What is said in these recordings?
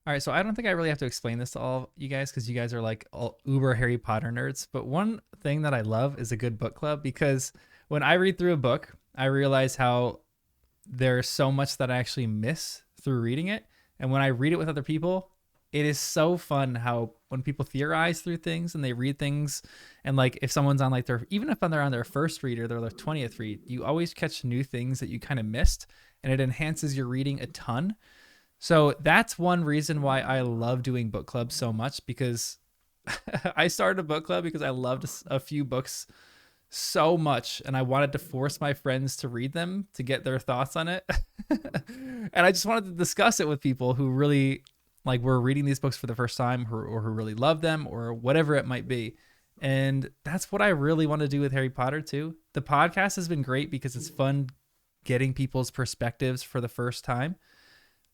All right, so I don't think I really have to explain this to all you guys because you guys are like all uber Harry Potter nerds. But one thing that I love is a good book club because when I read through a book, I realize how there's so much that I actually miss through reading it. And when I read it with other people, it is so fun how when people theorize through things and they read things and like if someone's on like their even if they're on their first read or their 20th read, you always catch new things that you kind of missed and it enhances your reading a ton. So that's one reason why I love doing book clubs so much because I started a book club because I loved a few books so much and I wanted to force my friends to read them to get their thoughts on it. And I just wanted to discuss it with people who really like were reading these books for the first time or who really love them or whatever it might be. And that's what I really want to do with Harry Potter too. The podcast has been great because it's fun getting people's perspectives for the first time.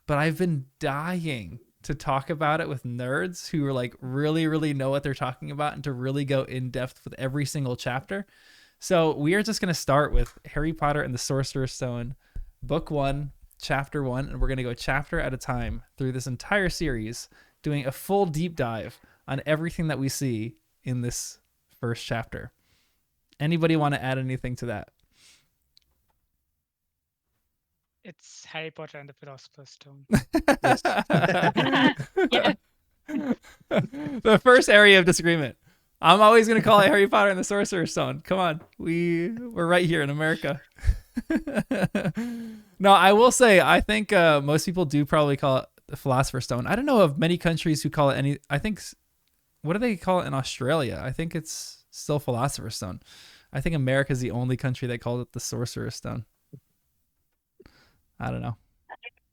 But I've been dying to talk about it with nerds who are like really, really know what they're talking about and to really go in depth with every single chapter. So we are just going to start with Harry Potter and the Sorcerer's Stone, book 1, chapter 1, and we're going to go chapter at a time through this entire series, doing a full deep dive on everything that we see in this first chapter. Anybody want to add anything to that? It's Harry Potter and the Philosopher's Stone. Yeah. The first area of disagreement. I'm always going to call it Harry Potter and the Sorcerer's Stone. Come on. We're right here in America. No, I will say, I think most people do probably call it the Philosopher's Stone. I don't know of many countries who call it any, I think, what do they call it in Australia? I think it's still Philosopher's Stone. I think America is the only country that calls it the Sorcerer's Stone. I don't know.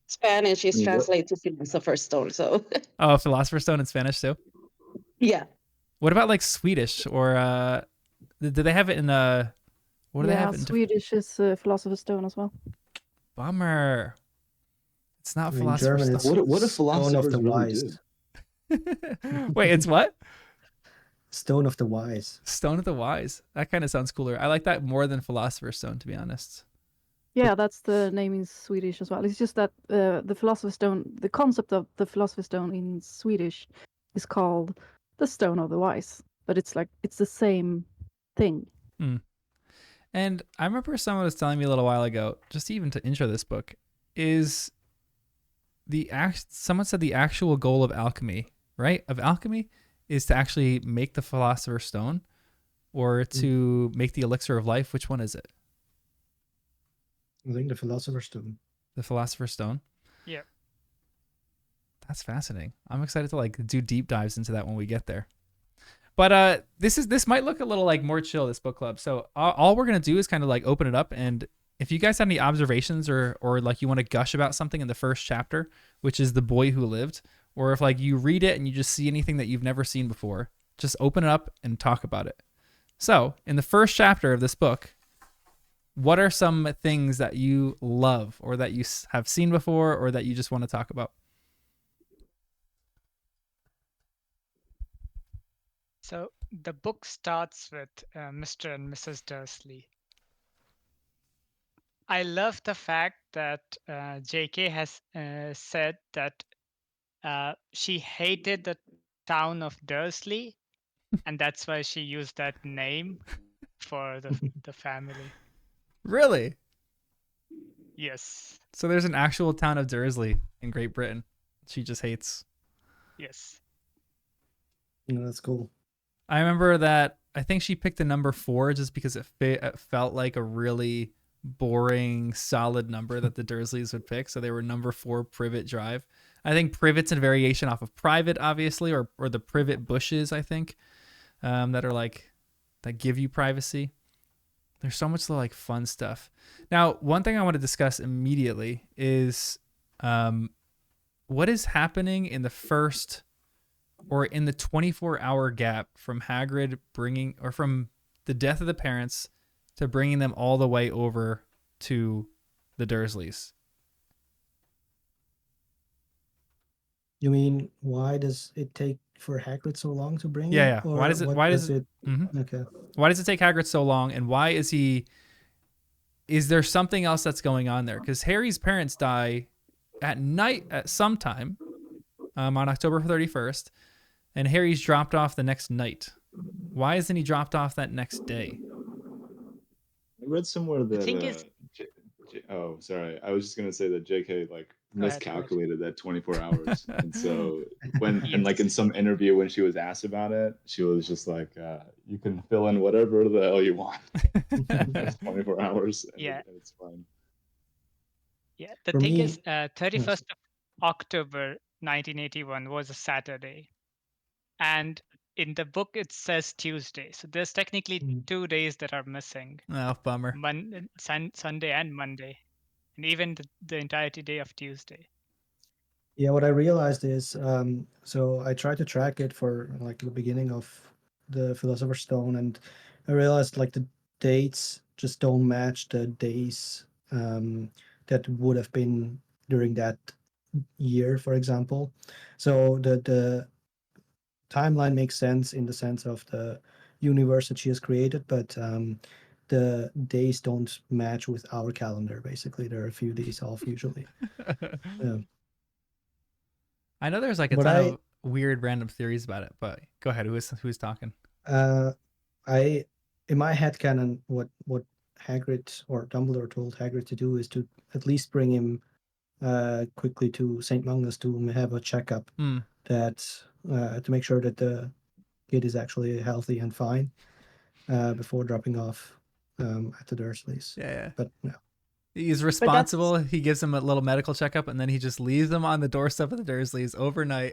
Spanish is translated to Philosopher's Stone, so Oh, Philosopher's Stone in Spanish too? yeah. What about like Swedish or do they have it in what do they have? Swedish is Philosopher's Stone as well. Bummer. It's not In Philosopher's German, Stone. What a philosopher of the really wise. do. Wait, it's what? Stone of the Wise. Stone of the Wise. That kind of sounds cooler. I like that more than Philosopher's Stone, to be honest. Yeah, that's the name in Swedish as well. It's just that the Philosopher's Stone, the concept of the Philosopher's Stone in Swedish is called the Stone of the Wise, but it's the same thing. And I remember someone was telling me a little while ago, just even to intro this book, is someone said the actual goal of alchemy, right? Of alchemy is to actually make the Philosopher's Stone or to make the elixir of life. Which one is it? I think the Philosopher's Stone. The Philosopher's Stone? Yeah. That's fascinating. I'm excited to like do deep dives into that when we get there. But this might look a little like more chill, this book club. So all we're gonna do is kind of like open it up, and if you guys have any observations or like you want to gush about something in the first chapter, which is the boy who lived, or if like you read it and you just see anything that you've never seen before, just open it up and talk about it. So in the first chapter of this book, what are some things that you love or that you have seen before or that you just want to talk about? So the book starts with Mr. and Mrs. Dursley. I love the fact that JK has said that she hated the town of Dursley, and that's why she used that name for the family. Really? Yes. So there's an actual town of Dursley in Great Britain. She just hates. Yes. No, that's cool. I remember that I think she picked the number 4 just because it felt like a really boring, solid number that the Dursleys would pick. So they were number 4 Privet Drive. I think Privet's a variation off of Private, obviously, or the Privet bushes, I think, that are like, that give you privacy. There's so much like fun stuff. Now, one thing I want to discuss immediately is what is happening in the first or in the 24-hour gap from Hagrid from the death of the parents to bringing them all the way over to the Dursleys. You mean, why does it take for Hagrid so long to bring Yeah, it? yeah. Or Why does it? what Why does it? Okay. Why does it take Hagrid so long? And why is he? Is there something else that's going on there? Because Harry's parents die at night at some time, on October 31st, and Harry's dropped off the next night. Why isn't he dropped off that next day? I read somewhere The that thing is, oh, sorry. I was just gonna say that JK like Go ahead. miscalculated that 24 hours. And so when and like Yes. in some interview when she was asked about it, she was just like, you can fill in whatever the hell you want. It's 24 hours and Yeah. it's fine. Yeah, the For thing me, is, 31st of October 1981 was a Saturday, and in the book it says Tuesday. So there's technically Mm. 2 days that are missing, Oh, bummer. Sunday and Monday, and even the entirety day of Tuesday. Yeah, what I realized is, so I tried to track it for like the beginning of the Philosopher's Stone, and I realized like the dates just don't match the days that would have been during that year, for example. So the timeline makes sense in the sense of the universe that she has created, but the days don't match with our calendar. Basically, there are a few days off usually. Yeah. I know there's like a What ton I of weird random theories about it, but go ahead. Who's talking? I in my head canon, what Hagrid or Dumbledore told Hagrid to do is to at least bring him quickly to St. Mungo's to have a checkup that to make sure that the kid is actually healthy and fine before dropping off at the Dursleys. Yeah. But yeah. He's responsible. He gives him a little medical checkup, and then he just leaves them on the doorstep of the Dursleys overnight.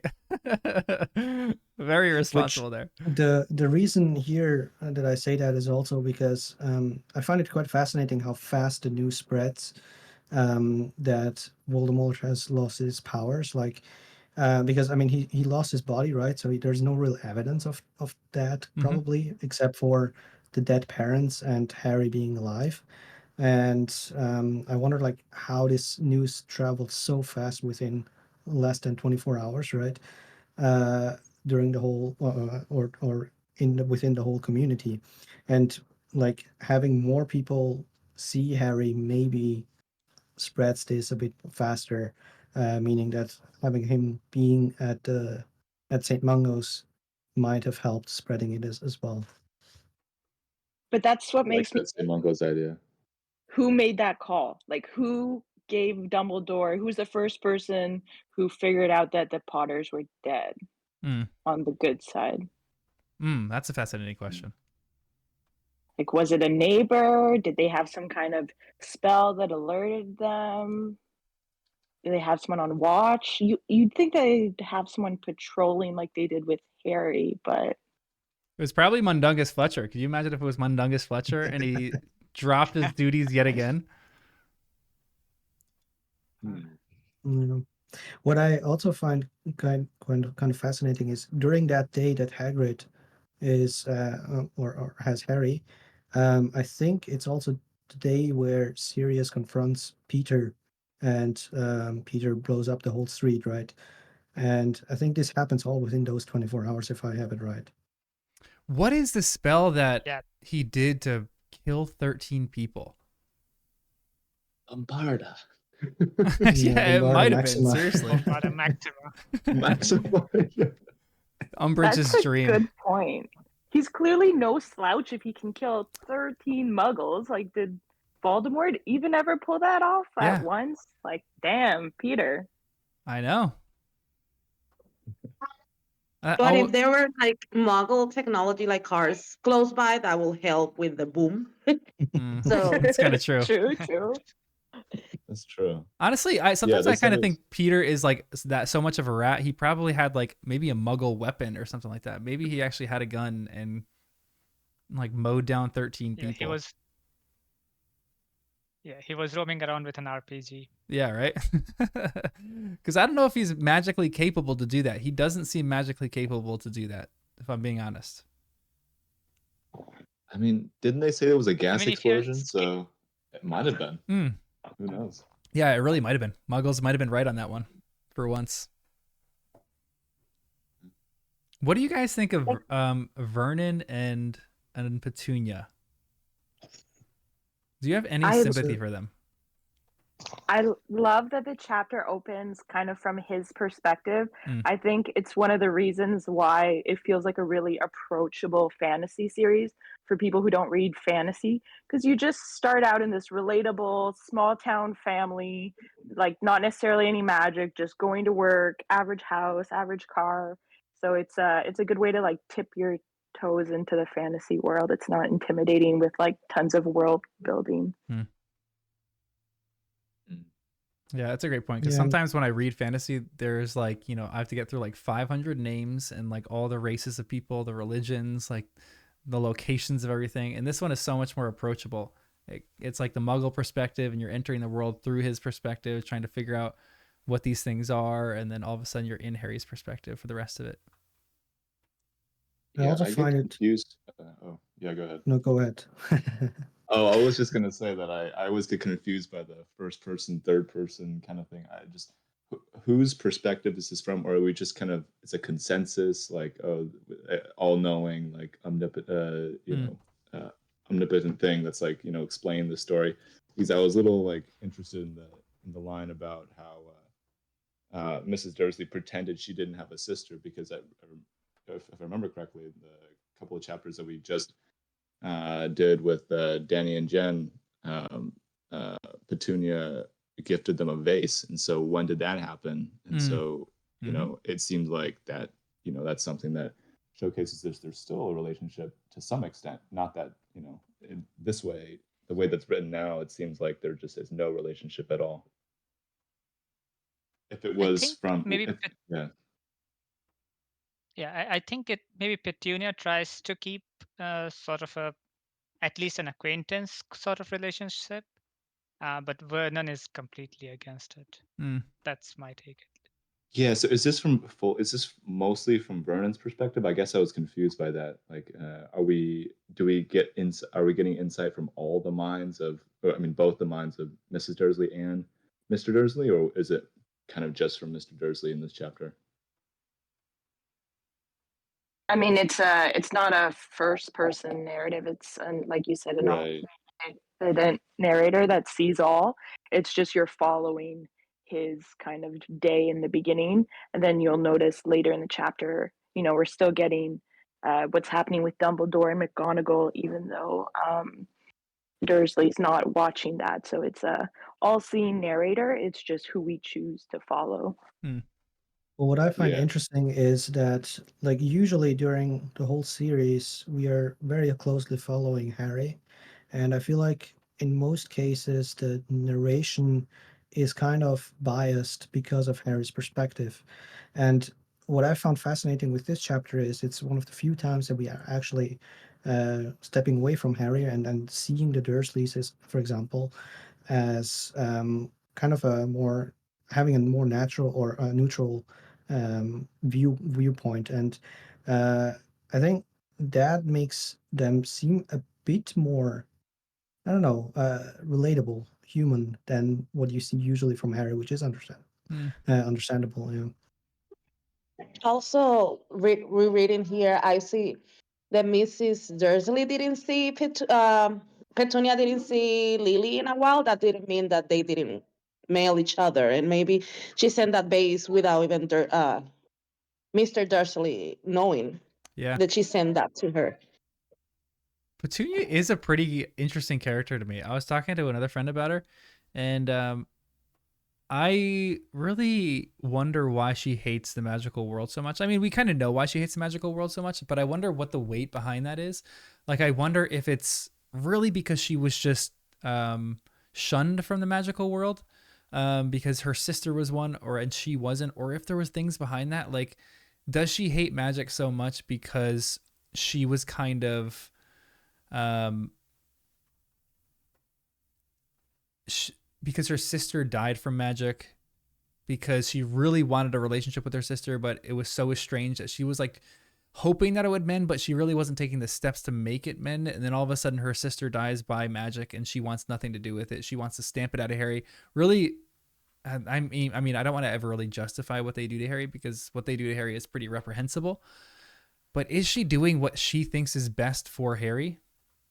Very responsible there. The reason here that I say that is also because I find it quite fascinating how fast the news spreads that Voldemort has lost his powers. Like, because I mean, he lost his body, right? So there's no real evidence of that probably, except for the dead parents and Harry being alive. And I wonder like how this news traveled so fast within less than 24 hours, right? During the whole or within the whole community, and like having more people see Harry maybe spreads this a bit faster, meaning that having him being at St. Mungo's might have helped spreading it as well. But that's what I like makes me. that St. Mungo's idea. Who made that call? Like, who gave Dumbledore? Who's the first person who figured out that the Potters were dead on the good side? That's a fascinating question. Like, was it a neighbor? Did they have some kind spell that alerted them? Do they have someone on watch? You'd think they'd have someone patrolling like they did with Harry, but It was probably Mundungus Fletcher. Could you imagine if it was Mundungus Fletcher and he dropped his duties yet again? What I also find kind of fascinating is during that day that Hagrid is or has Harry, I think it's also the day where Sirius confronts Peter, and Peter blows up the whole street, right? And I think this happens all within those 24 hours, if I have it right. What is the spell that he did to kill 13 people? Bombarda. Yeah, it might have been. Maxima. Seriously. Bombarda Maxima. Maxima. Umbridge's that's a dream. good point. He's clearly no slouch if he can kill 13 muggles. Like, did Voldemort even ever pull that off at once? Like, damn, Peter. I know. But if there were like Muggle technology, like cars close by, that will help with the boom. So it's kind of true. True. That's true. Honestly, I kind of is... think Peter is like that so much of a rat. He probably had like maybe a Muggle weapon or something like that. Maybe he actually had a gun and like mowed down 13 people. He was roaming around with an RPG. Yeah, right? Because I don't know if he's magically capable to do that. He doesn't seem magically capable to do that, if I'm being honest. I mean, didn't they say it was a gas explosion? So it might have been. Who knows? Yeah, it really might have been. Muggles might have been right on that one for once. What do you guys think of Vernon and Petunia? Do you have any sympathy for them? love that the chapter opens kind of from his perspective. Mm. I think it's one of the reasons why it feels like a really approachable fantasy series for people who don't read fantasy, because you just start out in this relatable small town family, like not necessarily any magic, just going to work, average house, average car. So it's a good way to like tip your toes into the fantasy world. It's not intimidating with like tons of world building. Mm. Yeah, that's a great point, because Yeah. sometimes when I read fantasy, there's like, I have to get through like 500 names and like all the races of people, the religions, like the locations of everything. And this one is so much more approachable. It's like the Muggle perspective, and you're entering the world through his perspective, trying to figure out what these things are. And then all of a sudden you're in Harry's perspective for the rest of it. I Yeah, also I get find it. confused. Oh, yeah, go ahead. No, go ahead. Oh, I was just gonna say that I always get confused by the first person, third person kind of thing. I just whose perspective is this from, or are we just kind of it's a consensus, like all knowing, like omnipotent thing that's like explain the story. Because I was a little like interested in the line about how Mrs. Dursley pretended she didn't have a sister, because if I remember correctly, the couple of chapters that we just did with Danny and Jen, Petunia gifted them a vase, and so when did that happen? And so it seems like that that's something that showcases there's still a relationship to some extent. Not that in this way, the way that's written now, it seems like there just is no relationship at all. If it was from yeah. Yeah, I think it maybe Petunia tries to keep sort of at least an acquaintance sort of relationship, but Vernon is completely against it. That's my take. Yeah, so is this mostly from Vernon's perspective? I guess I was confused by that. Like, are we getting insight from all the minds of, both the minds of Mrs. Dursley and Mr. Dursley, or is it kind of just from Mr. Dursley in this chapter? I mean, it's not a first person narrative. It's like you said, an Right. omnipotent narrator that sees all. It's just you're following his kind of day in the beginning, and then you'll notice later in the chapter, we're still getting what's happening with Dumbledore and McGonagall, even though Dursley's not watching that. So it's a all-seeing narrator. It's just who we choose to follow. Well, what I find Yeah. interesting is that, like, usually during the whole series, we are very closely following Harry. And I feel like in most cases, the narration is kind of biased because of Harry's perspective. And what I found fascinating with this chapter is it's one of the few times that we are actually stepping away from Harry and seeing the Dursleys, as, for example, as kind of a more having a more natural or a neutral viewpoint, and I think that makes them seem a bit more, I don't know, relatable, human than what you see usually from Harry, which is understandable. Yeah. Also, rereading here, I see that Mrs. Dursley didn't see Petunia didn't see Lily in a while. That didn't mean that they didn't mail each other, and maybe she sent that base without even Mr. Dursley knowing that she sent that to her. Petunia is a pretty interesting character to me. I was talking to another friend about her, and I really wonder why she hates the magical world so much. I mean, we kind of know why she hates the magical world so much, but I wonder what the weight behind that is. Like, I wonder if it's really because she was just shunned from the magical world because her sister was one, and she wasn't, or if there was things behind that. Like, does she hate magic so much because she was kind of because her sister died from magic, because she really wanted a relationship with her sister, but it was so estranged that she was like hoping that it would mend, but she really wasn't taking the steps to make it mend. And then all of a sudden her sister dies by magic and she wants nothing to do with it. She wants to stamp it out of Harry. Really, I mean, I don't want to ever really justify what they do to Harry, because what they do to Harry is pretty reprehensible. But is she doing what she thinks is best for Harry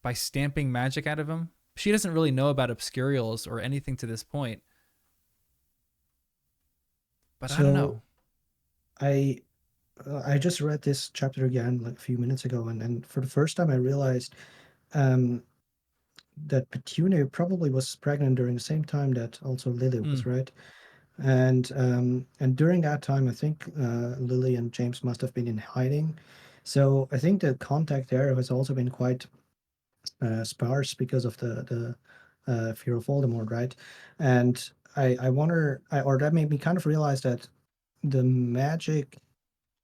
by stamping magic out of him? She doesn't really know about obscurials or anything to this point. but I don't So know. I just read this chapter again like a few minutes ago, and for the first time I realized um, that Petunia probably was pregnant during the same time that also Lily was, right? And during that time, I think Lily and James must have been in hiding. So I think the contact there has also been quite sparse because of the fear of Voldemort, right? And I wonder, or that made me kind of realize that the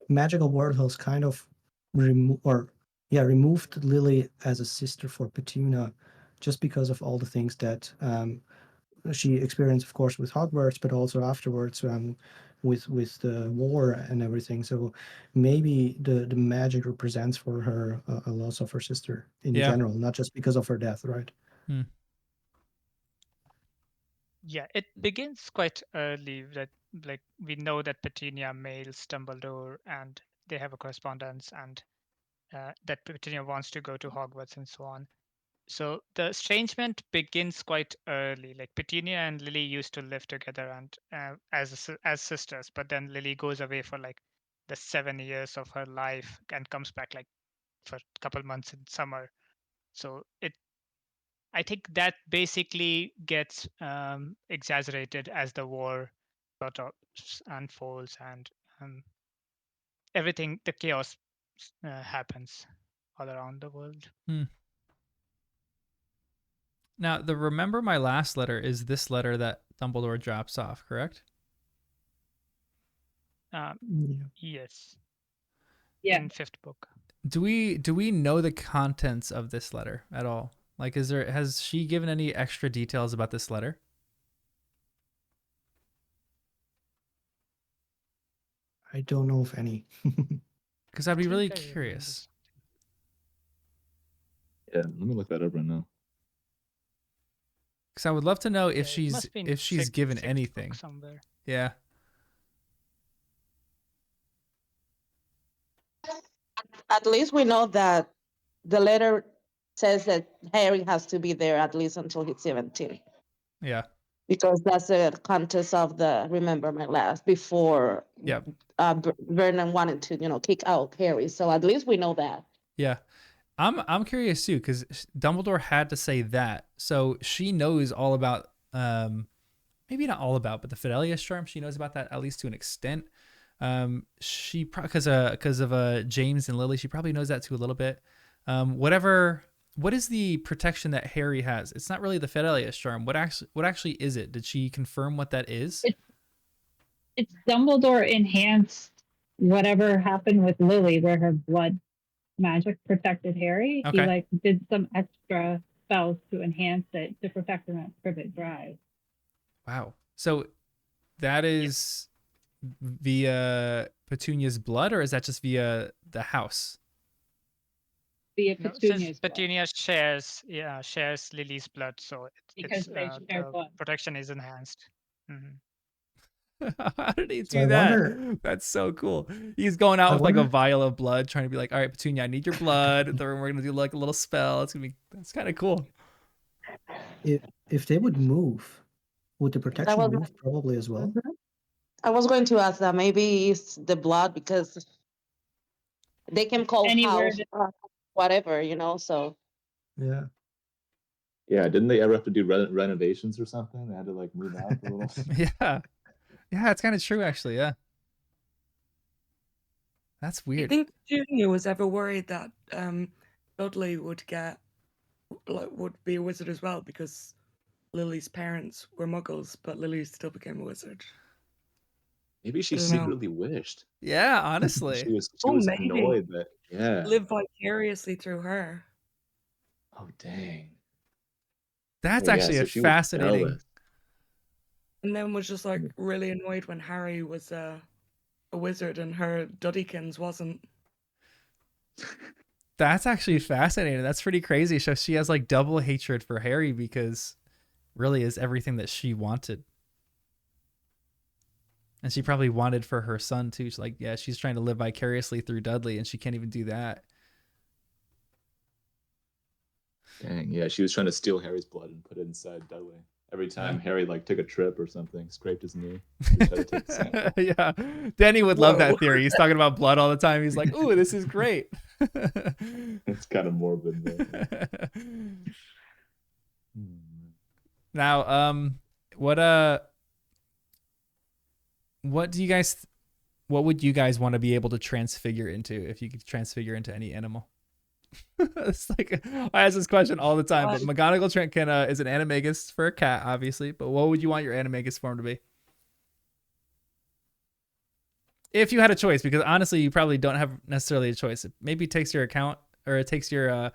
magical world has kind of removed Lily as a sister for Petunia, just because of all the things that she experienced, of course, with Hogwarts, but also afterwards with the war and everything. So maybe the magic represents for her a loss of her sister in Yeah. general, not just because of her death, right? Yeah, it begins quite early that like we know that Petunia mails Dumbledore and they have a correspondence and that Petunia wants to go to Hogwarts and so on. So the estrangement begins quite early. Like Petunia and Lily used to live together and as sisters, but then Lily goes away for like the 7 years of her life and comes back like for a couple months in summer. So I think that basically gets exaggerated as the war sort of unfolds and everything, the chaos happens all around the world. Now, the remember my last letter is this letter that Dumbledore drops off, correct? Yeah. Yes. Yeah. In fifth book. Do we know the contents of this letter at all? Like, has she given any extra details about this letter? I don't know of any. Because I'd be really I remember curious. Yeah, let me look that up right now. Because I would love to know Yeah, it must be in she's given sixth anything. book somewhere. Yeah. At least we know that the letter says that Harry has to be there at least until he's 17. Yeah. Because that's the context of the Remember My Last before Yep. Vernon wanted to, kick out Harry. So at least we know that. Yeah. I'm curious too, because Dumbledore had to say that. So she knows all about maybe not all about, but the Fidelius charm, she knows about that at least to an extent. She because of James and Lily, she probably knows that too a little bit. What is the protection that Harry has? It's not really the Fidelius charm. What actually is it? Did she confirm what that is? It's Dumbledore enhanced whatever happened with Lily, where her blood magic protected Harry. Okay. He like did some extra spells to enhance it to protect him at Privet Drive. Wow. So that is via Petunia's blood, or is that just via the house? Via No, Petunia's since blood, Petunia shares Lily's blood, so because they share the blood. protection is enhanced. Mhm. How did he So do I that? wonder- That's so cool. He's going out I with like a wonder- vial of blood, trying to be like, all right, Petunia, I need your blood. Then we're gonna do like a little spell. That's kind of cool. If they would move, would the protection was my- move probably as well? I was going to ask that maybe it's the blood because they can call Any house word- whatever, so. Yeah. Yeah, didn't they ever have to do renovations or something? They had to like move out for a little. Yeah, it's kind of true actually. Yeah, that's Do you weird. think Junior was ever worried that Dudley would be a wizard as well because Lily's parents were Muggles, but Lily still became a wizard? Maybe she I don't know. secretly wished. Yeah, honestly. She was Maybe. annoyed that Live vicariously through her. Oh dang. That's Oh, yeah, actually so a she was fascinating. jealous. And then was just like really annoyed when Harry was a wizard and her Duddykins wasn't. That's actually fascinating. That's pretty crazy. So she has like double hatred for Harry because really is everything that she wanted. And she probably wanted for her son too. She's like, yeah, she's trying to live vicariously through Dudley and she can't even do that. Dang, yeah, she was trying to steal Harry's blood and put it inside Dudley. every time Harry like took a trip or something, scraped his knee, he tried to take a sample. Yeah, Danny would love Whoa. that theory. He's talking about blood all the time. He's like, "Ooh, this is great." It's kind of morbid. But, Now, what do you guys? What would you guys want to be able to transfigure into if you could transfigure into any animal? It's like I ask this question all the time, but McGonagall can is an animagus for a cat, obviously. But what would you want your animagus form to be? If you had a choice, because honestly, you probably don't have necessarily a choice. It maybe takes your account, or it takes your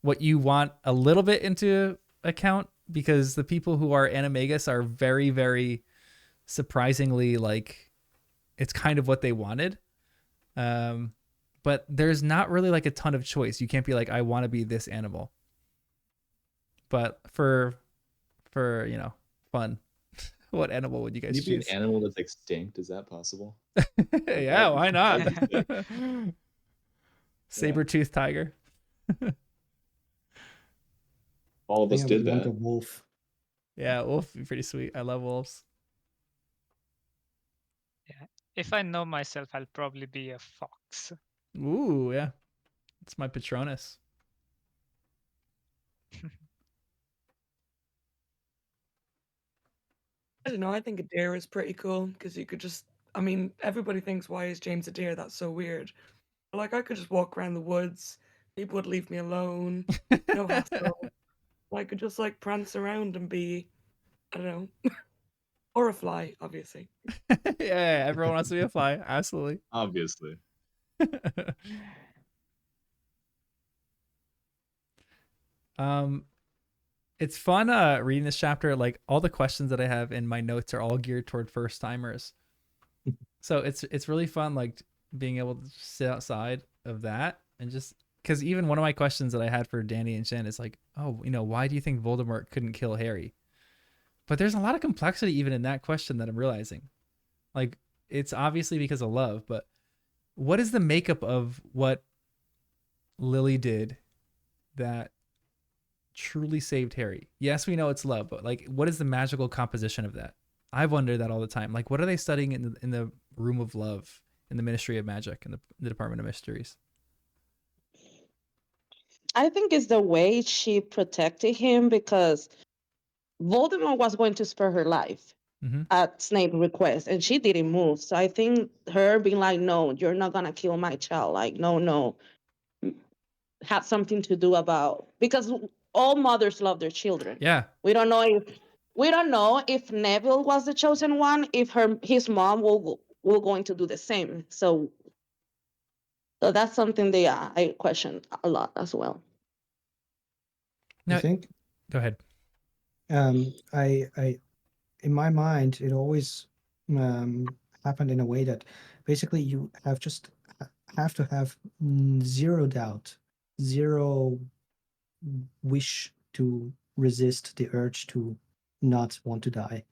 what you want a little bit into account, because the people who are animagus are very, very surprisingly like it's kind of what they wanted. But there's not really like a ton of choice. You can't be like, I want to be this animal. But for fun, what animal would you guys Can you be choose? an animal that's extinct? Is that possible? Yeah, why not? Yeah. Saber-toothed tiger. All of us I did would want a that. wolf. Yeah, wolf would be pretty sweet. I love wolves. If I know myself, I'll probably be a fox. Ooh, yeah. It's my Patronus. I don't know. I think a deer is pretty cool because you could just. I mean, everybody thinks, why is James a deer? That's so weird. But, like, I could just walk around the woods. People would leave me alone. No hassle. I could just like prance around and be, I don't know, or a fly, obviously. Yeah, everyone wants to be a fly. Absolutely. Obviously. It's fun reading this chapter. Like all the questions that I have in my notes are all geared toward first timers. So it's really fun like being able to sit outside of that and just because even one of my questions that I had for Danny and Jen is like, oh, why do you think Voldemort couldn't kill Harry? But there's a lot of complexity even in that question that I'm realizing. Like it's obviously because of love, but what is the makeup of what Lily did that truly saved Harry? Yes, we know it's love, but like, what is the magical composition of that? I wonder that all the time. Like, what are they studying in the room of love, in the Ministry of Magic, in the Department of Mysteries? I think it's the way she protected him because Voldemort was going to spare her life at Snape's request, and she didn't move. So I think her being like, "No, you're not gonna kill my child." Like, no, had something to do about because all mothers love their children. Yeah. We don't know if Neville was the chosen one, if his mom will going to do the same. So that's something I question a lot as well. No, I think. Go ahead. I in my mind, it always happened in a way that basically you have to have zero doubt, zero wish to resist the urge to not want to die.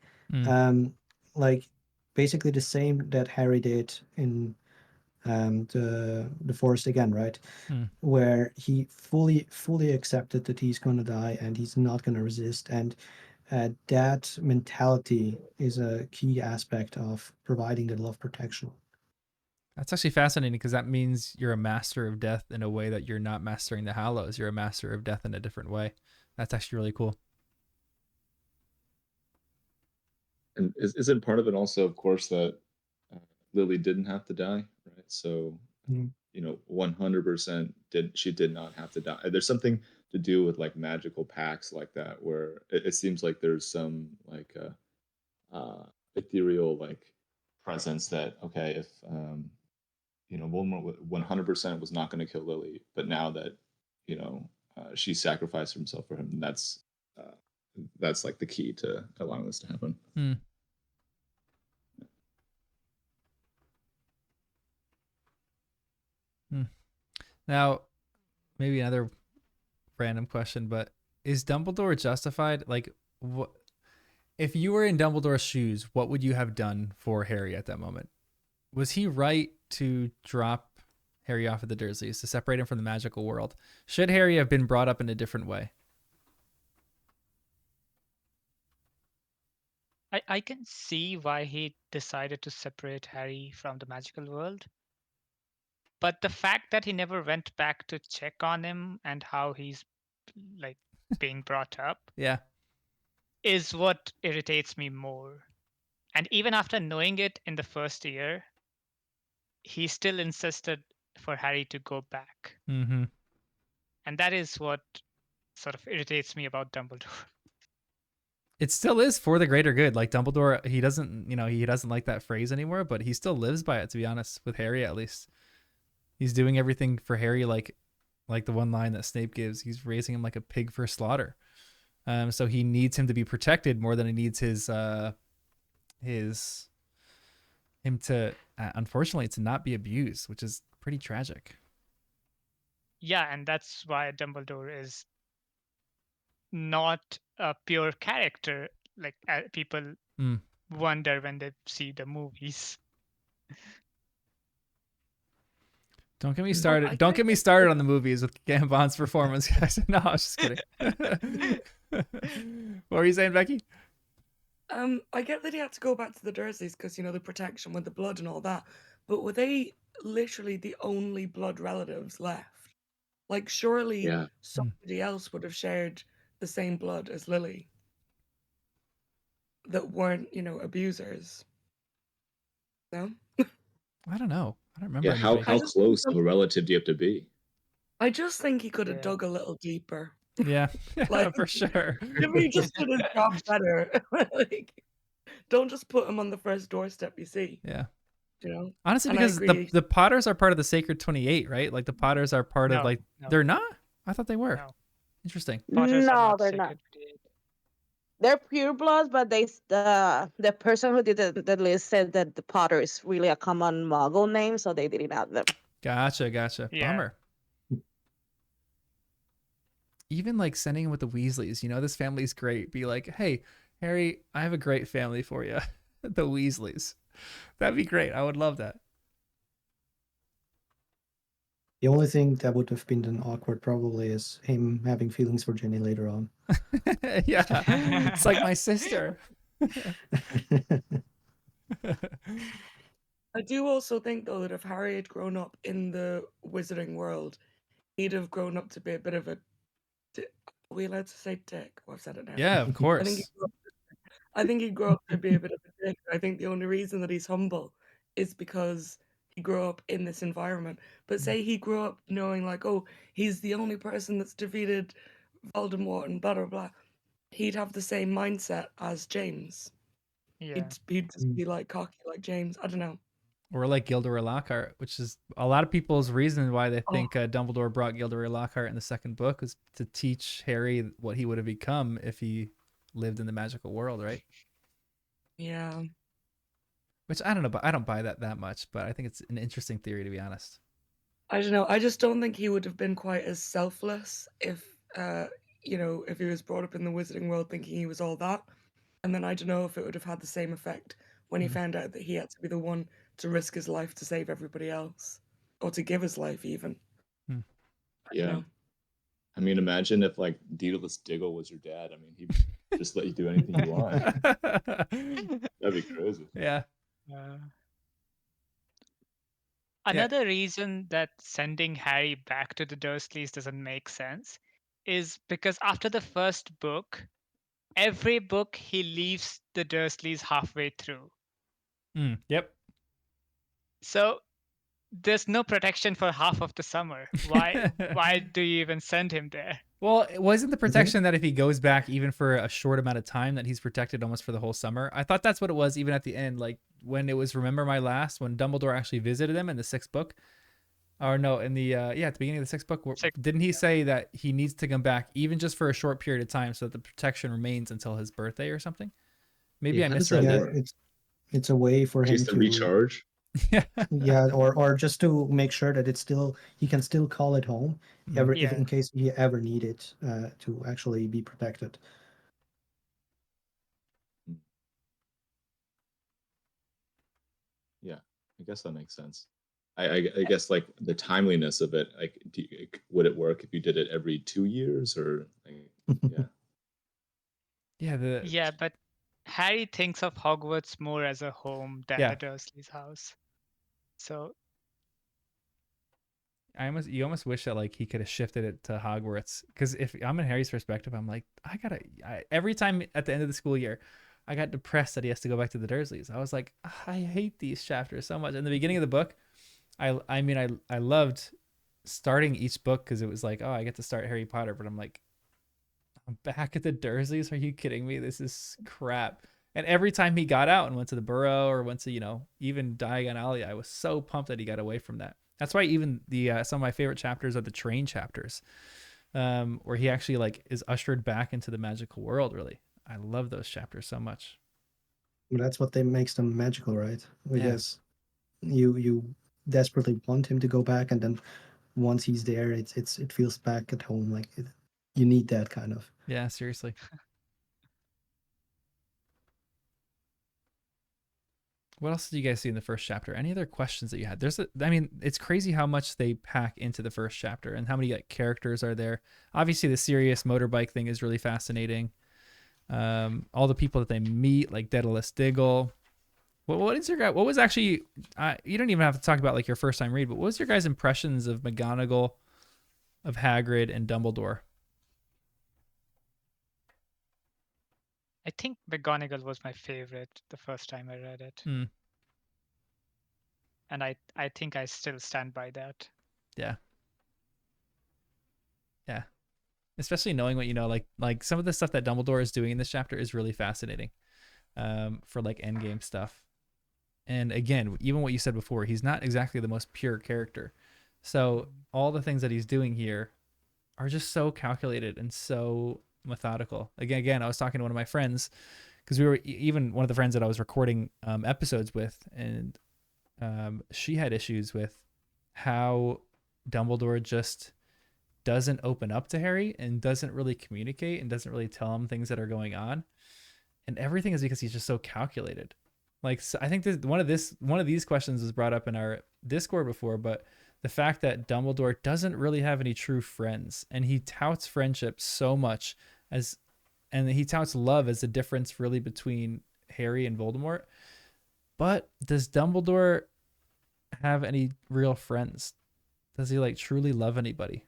Like basically the same that Harry did in the forest again, right? Where he fully accepted that he's going to die and he's not going to resist, and that mentality is a key aspect of providing the love protection. That's actually fascinating because that means you're a master of death in a way that you're not mastering the Hallows. You're a master of death in a different way. That's actually really cool. And isn't part of it also, of course, that Lily didn't have to die, right? So, 100% she did not have to die. There's something to do with like magical pacts like that, where it seems like there's some like ethereal like presence that okay, if Voldemort 100% was not going to kill Lily, but now that she sacrificed himself for him, that's like the key to allowing this to happen. Now, maybe another random question, but is Dumbledore justified? Like, what if you were in Dumbledore's shoes? What would you have done for Harry at that moment? Was he right to drop Harry off of the Dursleys to separate him from the magical world? Should Harry have been brought up in a different way? I can see why he decided to separate Harry from the magical world. But the fact that he never went back to check on him and how he's like being brought up Yeah. is what irritates me more. And even after knowing it in the first year, he still insisted for Harry to go back. Mm-hmm. And that is what sort of irritates me about Dumbledore. It still is for the greater good. Like Dumbledore, he doesn't like that phrase anymore, but he still lives by it, to be honest, with Harry at least. He's doing everything for Harry, like the one line that Snape gives. He's raising him like a pig for slaughter. So he needs him to be protected more than he needs him to, unfortunately, to not be abused, which is pretty tragic. Yeah, and that's why Dumbledore is not a pure character like people wonder when they see the movies. Don't get me started. Don't get me started on the movies with Gambon's performance, guys. No, I was just kidding. What were you saying, Becky? I get that he had to go back to the Dursleys because, the protection with the blood and all that. But were they literally the only blood relatives left? Like, surely somebody else would have shared the same blood as Lily that weren't, abusers. No? I don't know. I don't remember. Yeah, how close of a relative do you have to be? I just think he could have dug a little deeper. Yeah, like, for sure. If he just did his job better, like, don't just put him on the first doorstep you see. Yeah. Honestly, because the Potters are part of the Sacred 28, right? Like the Potters are part of like they're not. I thought they were. No. Interesting. Potters no, they're not. They're pure bloods, but the person who did the list said that the Potter is really a common Muggle name, so they didn't add them. Gotcha. Yeah. Bummer. Even like sending him with the Weasleys, this family's great. Be like, hey, Harry, I have a great family for you. The Weasleys. That'd be great. I would love that. The only thing that would have been then awkward probably is him having feelings for Jenny later on. Yeah. It's like my sister. I do also think, though, that if Harry had grown up in the wizarding world, he'd have grown up to be a bit of a... Are we allowed to say dick? Well, I've said it now. Yeah, of course. I think he'd grow up to be a bit of a dick. I think the only reason that he's humble is because he grew up in this environment. But say he grew up knowing, like, oh, he's the only person that's defeated Voldemort and blah, blah, blah. He'd have the same mindset as James. Yeah. He'd just be, like, cocky like James. I don't know. Or like Gilderoy Lockhart, which is a lot of people's reason why they think Dumbledore brought Gilderoy Lockhart in the second book was to teach Harry what he would have become if he lived in the magical world, right? Yeah. Which I don't know, but I don't buy that much, but I think it's an interesting theory, to be honest. I don't know. I just don't think he would have been quite as selfless if, if he was brought up in the wizarding world thinking he was all that. And then I don't know if it would have had the same effect when he found out that he had to be the one to risk his life to save everybody else, or to give his life even. Yeah. I mean, imagine if like Daedalus Diggle was your dad. I mean, he'd just let you do anything you want. That'd be crazy. Yeah. Another reason that sending Harry back to the Dursleys doesn't make sense is because after the first book, every book he leaves the Dursleys halfway through. Yep. So there's no protection for half of the summer. Why do you even send him there? Well, it wasn't the protection that if he goes back even for a short amount of time that he's protected almost for the whole summer. I thought that's what it was even at the end, like when it was Remember My Last, when Dumbledore actually visited him in the sixth book. Or no, in the at the beginning of the sixth book, didn't he say that he needs to come back even just for a short period of time so that the protection remains until his birthday or something? Maybe I misread that. It's a way for him to recharge. Yeah, or just to make sure that he can still call it home, if in case he ever need it to actually be protected. Yeah, I guess that makes sense. I guess like the timeliness of it, like would it work if you did it every 2 years or like, yeah. Yeah, but Harry thinks of Hogwarts more as a home than Yeah. the Dursleys' house. So You almost wish that like he could have shifted it to Hogwarts, because if I'm in Harry's perspective, I'm like, every time at the end of the school year, I got depressed that he has to go back to the Dursleys. I was like, I hate these chapters so much. In the beginning of the book, I loved starting each book because it was like, oh, I get to start Harry Potter, but I'm like, I'm back at the Dursleys. Are you kidding me? This is crap. And every time he got out and went to the Burrow or went to, even Diagon Alley, I was so pumped that he got away from that. That's why even the some of my favorite chapters are the train chapters, where he actually like is ushered back into the magical world. Really, I love those chapters so much. Well, that's what makes them magical, right? Yeah. Because you desperately want him to go back, and then once he's there, it feels back at home. Like you need that kind of. Yeah, seriously. What else did you guys see in the first chapter? Any other questions that you had? It's crazy how much they pack into the first chapter and how many like characters are there. Obviously, the serious motorbike thing is really fascinating. All the people that they meet, like Daedalus Diggle. What was actually? You don't even have to talk about like your first time read, but what was your guys' impressions of McGonagall, of Hagrid, and Dumbledore? I think McGonagall was my favorite the first time I read it. And I think I still stand by that. Yeah. Yeah. Especially knowing what you know, like some of the stuff that Dumbledore is doing in this chapter is really fascinating, for like endgame stuff. And again, even what you said before, he's not exactly the most pure character. So all the things that he's doing here are just so calculated and so methodical. Again, I was talking to one of my friends, because we were even one of the friends that I was recording episodes with, and she had issues with how Dumbledore just doesn't open up to Harry and doesn't really communicate and doesn't really tell him things that are going on. And everything is because he's just so calculated. Like, so I think one of these questions was brought up in our Discord before, but the fact that Dumbledore doesn't really have any true friends, and he touts friendship so much and he touts love as the difference really between Harry and Voldemort. But does Dumbledore have any real friends? Does he like truly love anybody?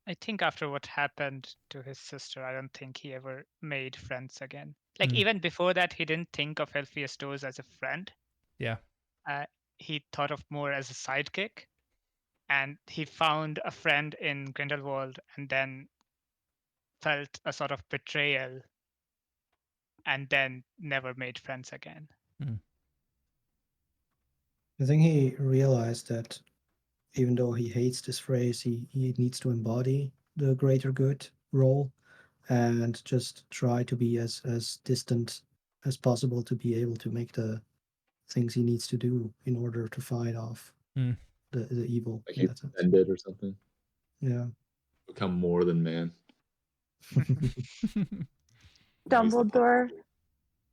I think after what happened to his sister, I don't think he ever made friends again. Like even before that, he didn't think of Hephaestus as a friend. Yeah. He thought of more as a sidekick, and he found a friend in Grindelwald, and then felt a sort of betrayal, and then never made friends again. I think he realized that even though he hates this phrase, he needs to embody the greater good role and just try to be as distant as possible to be able to make the things he needs to do in order to fight off the evil. Like he's offended or something. Yeah. Become more than man. Dumbledore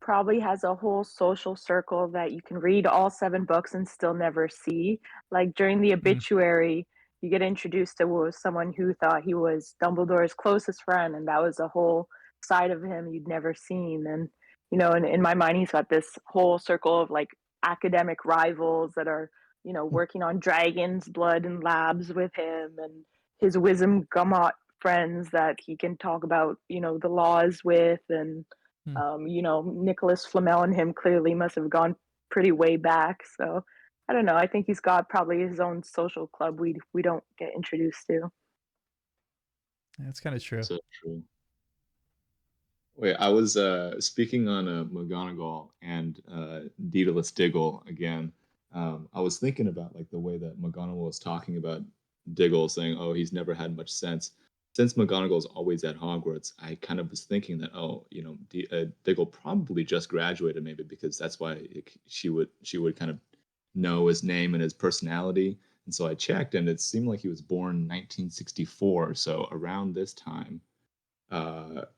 probably has a whole social circle that you can read all 7 books and still never see. Like during the obituary, you get introduced to someone who thought he was Dumbledore's closest friend, and that was a whole side of him you'd never seen. And in my mind, he's got this whole circle of like academic rivals that are working on dragon's blood in labs with him, and his wisdom Gummot friends that he can talk about the laws with. And Nicholas Flamel and him clearly must have gone pretty way back. So I don't know. I think he's got probably his own social club we don't get introduced to. That's kind of true. So true. Wait, I was speaking on McGonagall and Daedalus Diggle again. I was thinking about like the way that McGonagall was talking about Diggle, saying, "Oh, he's never had much sense." Since McGonagall's always at Hogwarts, I kind of was thinking that, Diggle probably just graduated, maybe because that's why she would kind of know his name and his personality. And so I checked, and it seemed like he was born 1964, so around this time,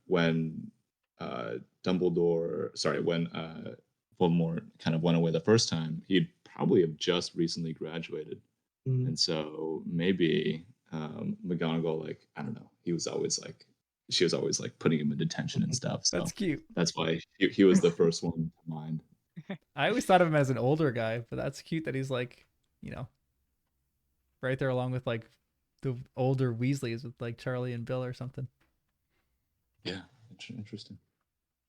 when when Voldemort kind of went away the first time, he'd probably have just recently graduated. And so maybe McGonagall, like, I don't know, he was always like she was always like putting him in detention and stuff. So That's cute. that's why he was the first one to mind. I always thought of him as an older guy, but that's cute that he's like, right there along with like the older Weasleys with like Charlie and Bill or something. Yeah, interesting.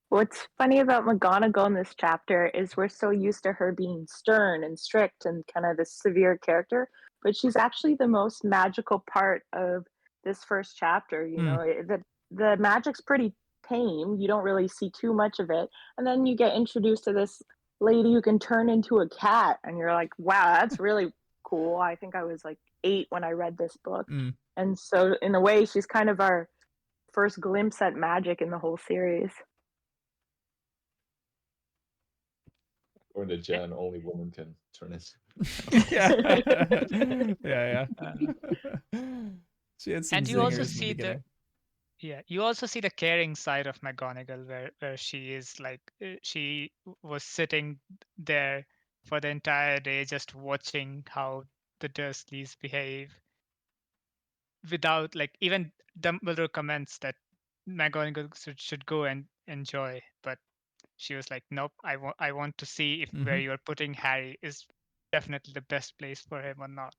What's funny about McGonagall in this chapter is we're so used to her being stern and strict and kind of this severe character, but she's actually the most magical part of this first chapter. You know, the magic's pretty tame. You don't really see too much of it. And then you get introduced to this lady who can turn into a cat, and you're like, wow, that's really cool. I think I was like 8 when I read this book. And so in a way, she's kind of our first glimpse at magic in the whole series. According to Jen, only women can turn it. Yeah. She had some And you also zingers in the see beginning. you also see the caring side of McGonagall, where she is like, she was sitting there for the entire day just watching how the Dursleys behave, without like, even Dumbledore comments that McGonagall should go and enjoy, but she was like, nope, I want to see if where you're putting Harry is definitely the best place for him or not.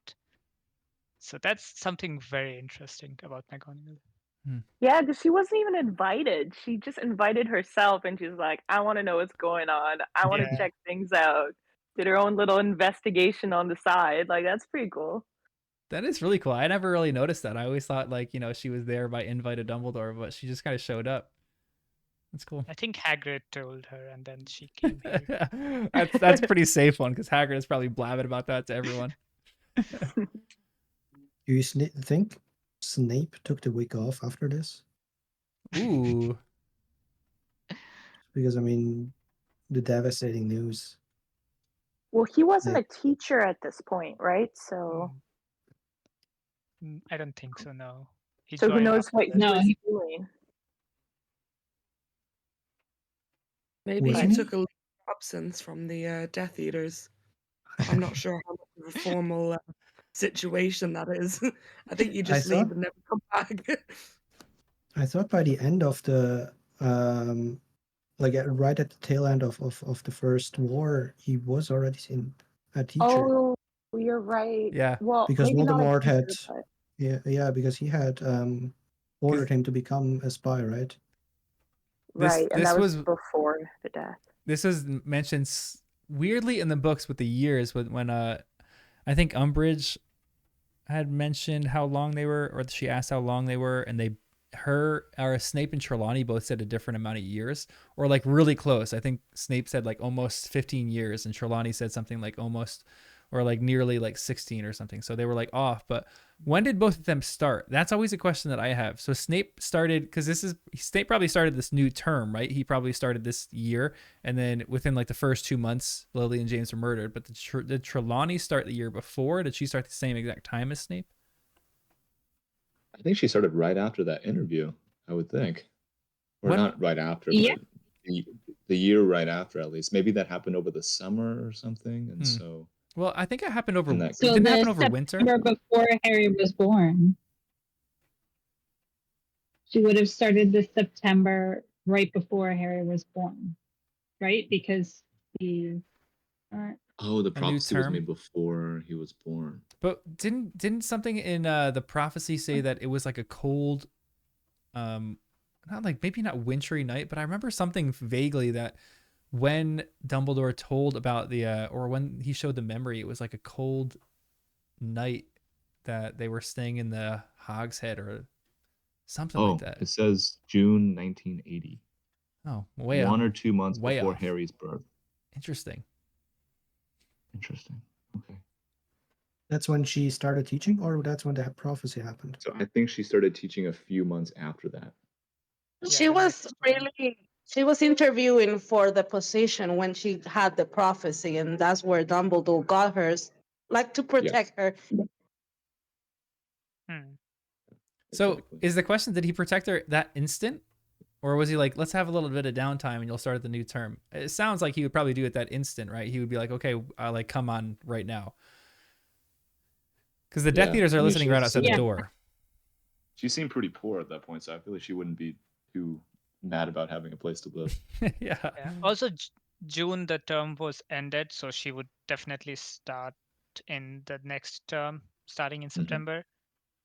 So that's something very interesting about McGonagall. Yeah, because she wasn't even invited. She just invited herself, and she's like, I want to know what's going on. I want to check things out. Did her own little investigation on the side. Like, that's pretty cool. That is really cool. I never really noticed that. I always thought like, she was there by invite of Dumbledore, but she just kind of showed up. That's cool. I think Hagrid told her, and then she came here. That's pretty safe one, because Hagrid is probably blabbing about that to everyone. Do you think Snape took the week off after this? Ooh. Because, I mean, the devastating news. Well, he wasn't a teacher at this point, right? So I don't think so, no. So who knows what he was doing? Maybe he took a leave of absence from the Death Eaters. I'm not sure how much of a formal situation that is. I think you just leave and never come back. I thought by the end of the right at the tail end of the first war, he was already a teacher. Oh, you're right. Yeah. Well, Because maybe Voldemort not a teacher, had because he had ordered him to become a spy, right? Right, and that was before the death. This was mentioned weirdly in the books with the years when I think Umbridge had mentioned how long they were, or she asked how long they were, and Snape and Trelawney both said a different amount of years, or like really close. I think Snape said like almost 15 years, and Trelawney said something like almost, or like nearly like 16 or something. So they were like off. But when did both of them start? That's always a question that I have. So Snape started, because Snape probably started this new term, right? He probably started this year, and then within like the first 2 months, Lily and James were murdered. But did Trelawney start the year before? Did she start the same exact time as Snape? I think she started right after that interview, I would think. Or not right after, but the year right after, at least. Maybe that happened over the summer or something. And so... Well, I think it happened over... So it didn't happen over winter? Before Harry was born. She would have started this September right before Harry was born. Right? Because the... the prophecy was made before he was born. But didn't something in the prophecy say that it was like a cold, not like, maybe not wintry night, but I remember something vaguely that when Dumbledore told about or when he showed the memory, it was like a cold night that they were staying in the Hogshead or something like that. It says June 1980. Oh, way 1 or 2 months way before off. Harry's birth. Interesting. Okay. That's when she started teaching, or that's when the prophecy happened? So I think she started teaching a few months after that. She was interviewing for the position when she had the prophecy, and that's where Dumbledore got her, like to protect her. So is the question, did he protect her that instant? Or was he like, let's have a little bit of downtime and you'll start the new term? It sounds like he would probably do it that instant, right? He would be like, okay, come on right now. Because the Death Eaters are listening right outside the door. she seemed pretty poor at that point, so I feel like she wouldn't be too mad about having a place to live. Yeah. Yeah. Also, June the term was ended, so she would definitely start in the next term, starting in September.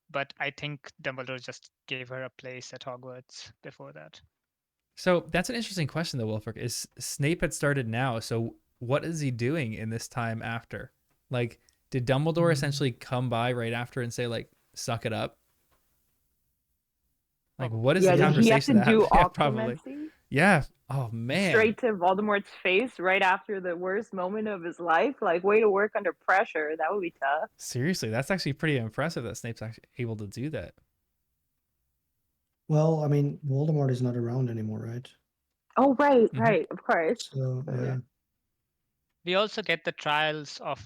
But I think Dumbledore just gave her a place at Hogwarts before that. So that's an interesting question, though, Wolfric. Is Snape had started now, so what is he doing in this time after? Like, did Dumbledore essentially come by right after and say, like, suck it up? Like, what is Yeah, the did he have to conversation that do yeah, probably. occlumency Yeah. Oh, man. straight to Voldemort's face right after the worst moment of his life? Like, way to work under pressure. That would be tough. Seriously, that's actually pretty impressive that Snape's actually able to do that. Well, I mean, Voldemort is not around anymore, right? Oh, right, Mhm. right, of course. So yeah. We also get the trials of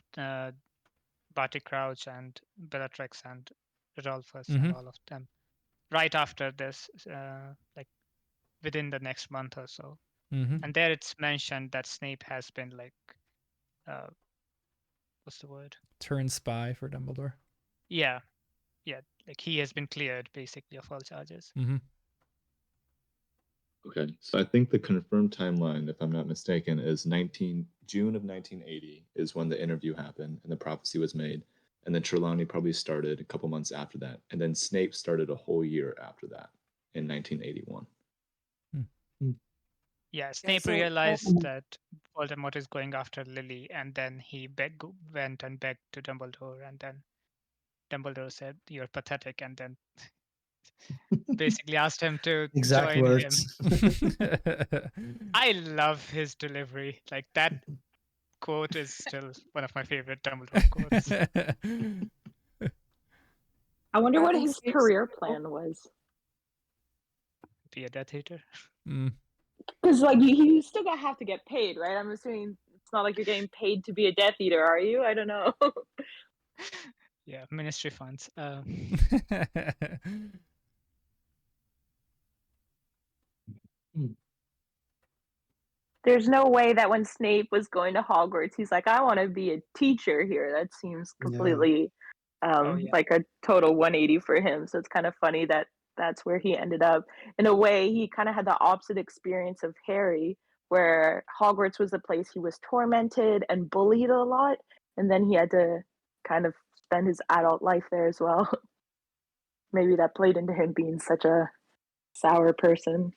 Barty Crouch and Bellatrix and Rodolphus and all of them right after this, like within the next month or so. And there it's mentioned that Snape has been like, what's the word? Turn spy for Dumbledore. Yeah, like he has been cleared basically of all charges. Okay, so I think the confirmed timeline, if I'm not mistaken, is June of 1980 is when the interview happened and the prophecy was made, and then Trelawney probably started a couple months after that, and then Snape started a whole year after that in 1981. Yeah, Snape so- realized that Voldemort is going after Lily, and then he went and begged to Dumbledore, and then Dumbledore said, "You're pathetic," and then basically asked him to Exact join words. him. I love his delivery. Like that quote is still one of my favorite Dumbledore quotes. I wonder I what think his Snape's- career plan was. Be a Death Eater. Because like you still gonna have to get paid, right? I'm assuming it's not like you're getting paid to be a Death Eater, are you? I don't know. Yeah, ministry funds. There's no way that when Snape was going to Hogwarts, he's like, I want to be a teacher here. That seems completely like a total 180 for him. So it's kind of funny that that's where he ended up. In a way, he kind of had the opposite experience of Harry, where Hogwarts was the place he was tormented and bullied a lot. And then he had to kind of spend his adult life there as well. Maybe that played into him being such a sour person.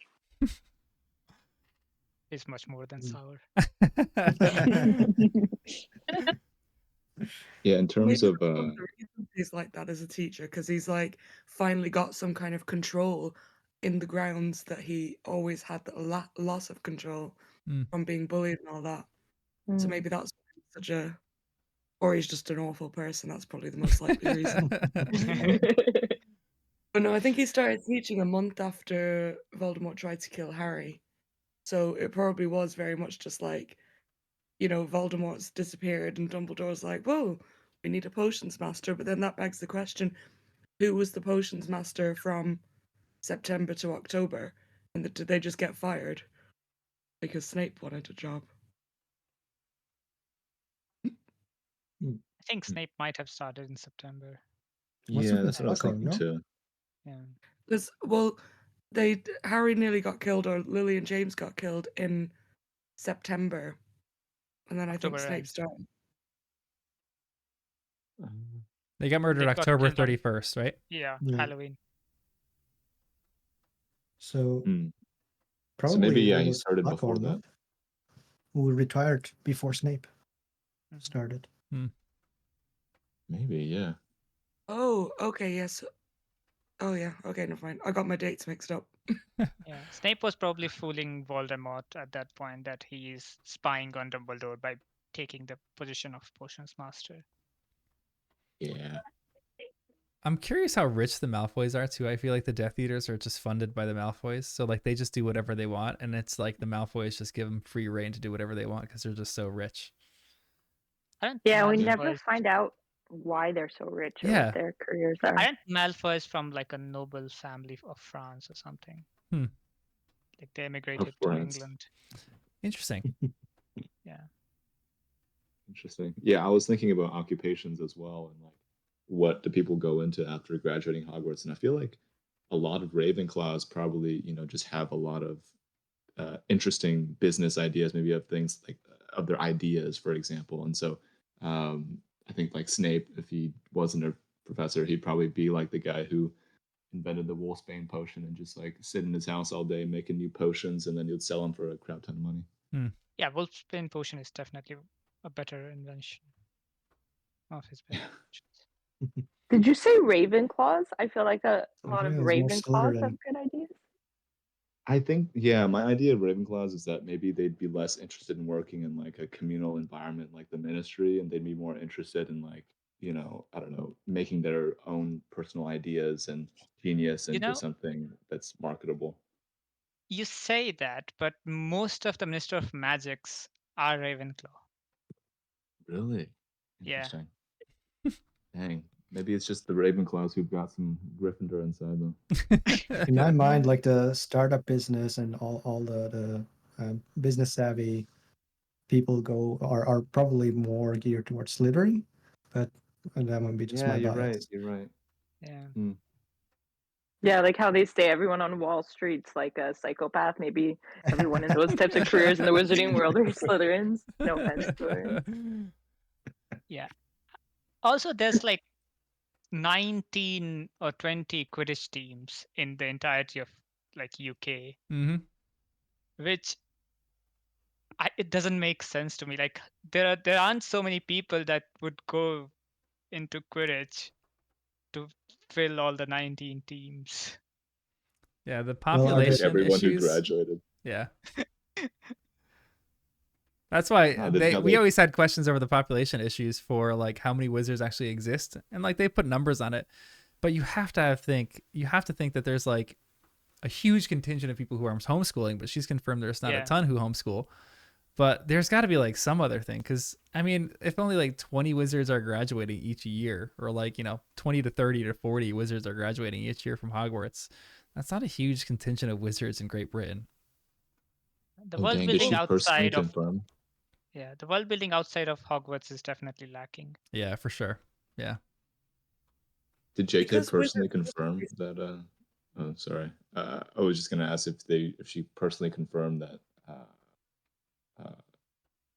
Is much more than sour. Yeah, in terms Maybe of that's one of the reasons he's like that as a teacher, because he's like finally got some kind of control in the grounds that he always had the loss of control from being bullied and all that. So maybe that's such a, or he's just an awful person. That's probably the most likely reason. But no, I think he started teaching a month after Voldemort tried to kill Harry. So it probably was very much just like, you know, Voldemort's disappeared and Dumbledore's like, whoa, we need a potions master. But then that begs the question, who was the potions master from September to October? And did they just get fired? Because Snape wanted a job. I think Snape might have started in September. yeah, that's what I was thinking too. Yeah. Because, well, Harry nearly got killed, or Lily and James got killed in September. And then I think October Snape ends. started. They got murdered They got October killed on- 31st, right? Yeah, Yeah. Halloween. So probably So maybe, it he was started before Slughorn, that. who retired before Snape started. Maybe, yeah. Oh, okay, yes. Oh, yeah. Okay, never mind. I got my dates mixed up. Yeah, Snape was probably fooling Voldemort at that point that he is spying on Dumbledore by taking the position of Potions Master. Yeah. I'm curious how rich the Malfoys are too. I feel like the Death Eaters are just funded by the Malfoys, so like they just do whatever they want, and it's like the Malfoys just give them free reign to do whatever they want because they're just so rich. Yeah, we never find out why they're so rich or Yeah. what their careers are. Aren't Malfoys from like a noble family of France or something? Like they immigrated to France. England. Interesting. Yeah. Interesting. Yeah, I was thinking about occupations as well, and like what do people go into after graduating Hogwarts, and I feel like a lot of Ravenclaws probably, just have a lot of interesting business ideas, maybe of things like of their ideas, for example. And so I think like Snape, if he wasn't a professor, he'd probably be like the guy who invented the Wolfsbane potion and just like sit in his house all day making new potions, and then he would sell them for a crap ton of money. Yeah, Wolfsbane potion is definitely a better invention of his Yeah. inventions. Did you say Ravenclaws? I feel like a lot of Yeah, it's more Ravenclaws have Slytherin. good ideas. I think, yeah, my idea of Ravenclaws is that maybe they'd be less interested in working in like a communal environment like the Ministry, and they'd be more interested in like, I don't know, making their own personal ideas and genius You into know, something that's marketable. you say that, but most of the Minister of Magics are Ravenclaw. Really? Yeah. Interesting. Dang. Maybe it's just the Ravenclaws who've got some Gryffindor inside them. In my mind, like the startup business and all the business savvy people are probably more geared towards Slytherin, but that might be just Yeah, my you're bias. right. You're right. Yeah. Yeah, like how they say everyone on Wall Street's like a psychopath. Maybe everyone in those types of careers in the wizarding world are Slytherins. No offense, Slytherins. Yeah. Also, there's like 19 or 20 Quidditch teams in the entirety of like UK, which it doesn't make sense to me. Like there aren't so many people that would go into Quidditch to fill all the 19 teams. Yeah, the Well, are they- population Everyone who issues. graduated. Yeah. That's why No, they've got, we like- always had questions over the population issues for like how many wizards actually exist, and like they put numbers on it, but you have to think that there's like a huge contingent of people who are homeschooling, but she's confirmed there's not a Yeah. ton who homeschool. But there's got to be like some other thing, because I mean, if only like 20 wizards are graduating each year, or like 20 to 30 to 40 wizards are graduating each year from Hogwarts, that's not a huge contingent of wizards in Great Britain. The Oh, world dang, did building she personally outside of confirm? the world building outside of Hogwarts is definitely lacking. Yeah, for sure. Yeah. Did JK Because personally wizards- confirm that? Oh, sorry. I was just gonna ask if she personally confirmed that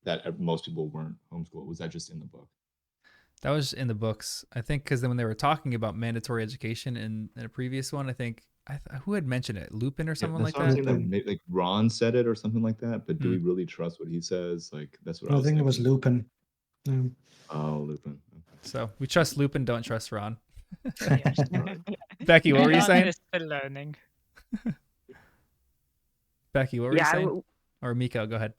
that most people weren't homeschooled. Was that just in the book? That was in the books, I think, because then when they were talking about mandatory education in a previous one, I think who had mentioned it, Lupin or someone like what I'm that. saying, like, maybe, like Ron said it or something like that. But do Hmm. we really trust what he says? Like that's what I I was think it was thinking. Lupin. Oh, Lupin. Okay. So we trust Lupin, don't trust Ron. Yeah. Becky, what were you Ron saying? is still learning. Becky, what were you Yeah, saying? Or Miko, go ahead.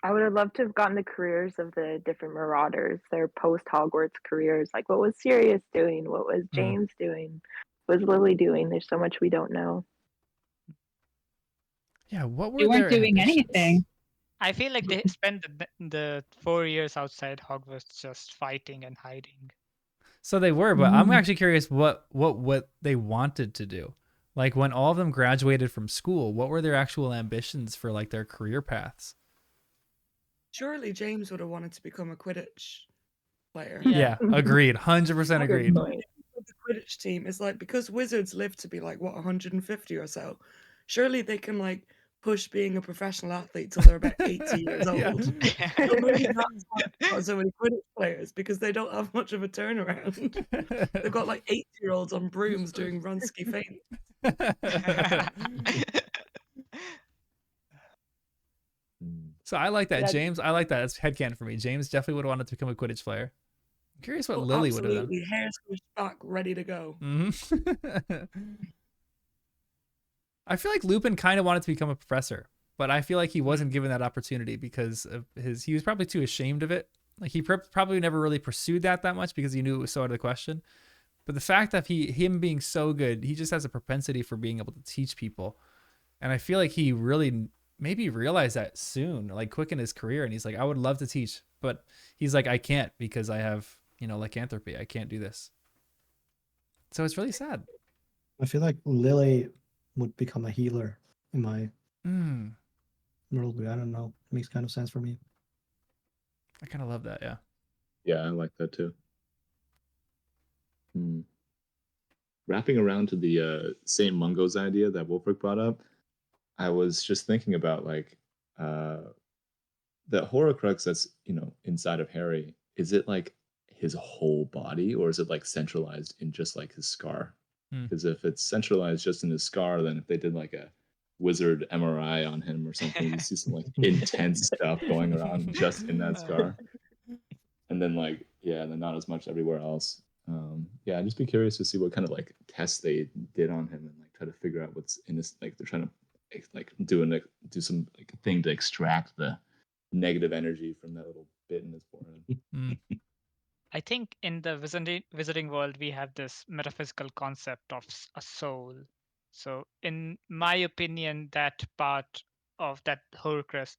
I would have loved to have gotten the careers of the different Marauders, their post Hogwarts careers. Like, what was Sirius doing? What was James doing? What was Lily doing? There's so much we don't know. Yeah, what were They weren't their doing ambitions? anything. I feel like they spent the 4 years outside Hogwarts just fighting and hiding. So they were, but I'm actually curious what they wanted to do. Like when all of them graduated from school, what were their actual ambitions for like their career paths? Surely James would have wanted to become a Quidditch player. Yeah, agreed. 100% agreed. Good point. The Quidditch team is like, because wizards live to be like 150 or so. Surely they can like push being a professional athlete till they're about 80 years Yeah. old. So maybe that's why they've got so many Quidditch players, because they don't have much of a turnaround. They've got like 80-year-olds on brooms doing Runsky feint. So I like that. Yeah. James, I like that. That's headcanon for me. James definitely would have wanted to become a Quidditch player. I'm curious what Oh, Lily would have done. absolutely, hair swished back, ready to go. I feel like Lupin kind of wanted to become a professor, but I feel like he wasn't given that opportunity because of he was probably too ashamed of it. Like he probably never really pursued that much because he knew it was so out of the question. But the fact that him being so good, he just has a propensity for being able to teach people. And I feel like he really maybe realized that soon, like quick in his career. And he's like, I would love to teach, but he's like, I can't because I have, lycanthropy. I can't do this. So it's really sad. I feel like Lily would become a healer in my worldview. I don't know. It makes kind of sense for me. I kind of love that. Yeah. Yeah, I like that too. wrapping around to the Saint Mungo's idea that Wolfric brought up, I was just thinking about like that Horcrux that's inside of Harry. Is it like his whole body, or is it like centralized in just like his scar? Because if it's centralized just in his scar, then if they did like a wizard MRI on him or something, you see some like intense stuff going around just in that scar. And then like, yeah, then not as much everywhere else. Yeah, I'd just be curious to see what kind of like tests they did on him and like try to figure out what's in this. Like they're trying to like do some like thing to extract the negative energy from that little bit in his forehead. I think in the wizarding world, we have this metaphysical concept of a soul. So, in my opinion, that part of that Horcrux,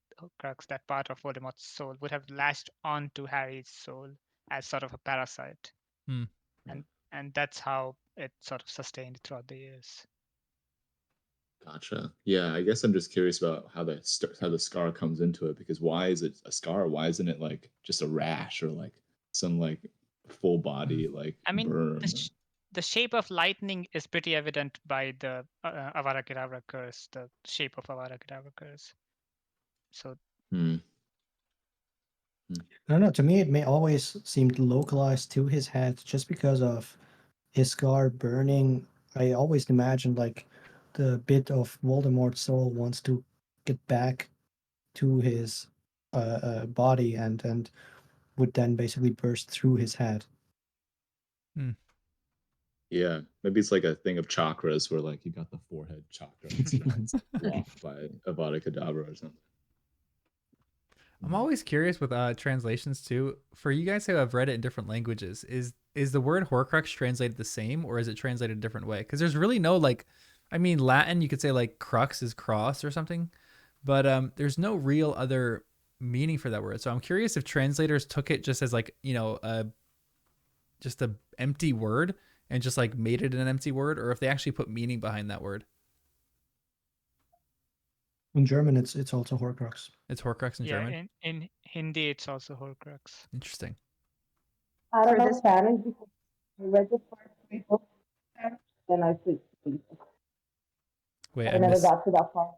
that part of Voldemort's soul, would have latched onto Harry's soul as sort of a parasite, and that's how it sort of sustained throughout the years. Gotcha. Yeah, I guess I'm just curious about how the scar comes into it, because why is it a scar? Why isn't it like just a rash or like some like full body like I mean, burn? the shape of lightning is pretty evident by the Avada Kedavra curse, the shape of Avada Kedavra curse. So. I don't know. To me, it may always seemed localized to his head, just because of his scar burning. I always imagined like the bit of Voldemort's soul wants to get back to his body and would then basically burst through his head. Yeah, maybe it's like a thing of chakras where like you got the forehead chakra and it's blocked by Avada Kedavra or something. I'm always curious with translations too. For you guys who have read it in different languages, is the word Horcrux translated the same, or is it translated a different way? Because there's really no like, I mean, Latin you could say like crux is cross or something, but there's no real other meaning for that word. So I'm curious if translators took it just as like just a empty word and just like made it an empty word, or if they actually put meaning behind that word. In German, it's also Horcrux. It's Horcrux in German? In Hindi, it's also Horcrux. Interesting. I don't know Spanish because I read the first 3 books in Spanish, then I switched to English. Wait, I never got to that part.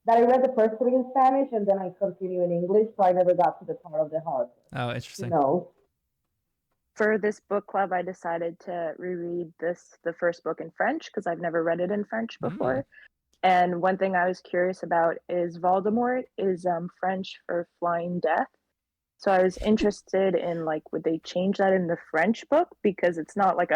That I read the first 3 in Spanish and then I continue in English, so I never got to the part of the heart. Oh, interesting. No. For this book club, I decided to reread the first book in French because I've never read it in French before. And one thing I was curious about is Voldemort is French for flying death. So I was interested in like, would they change that in the French book? Because it's not like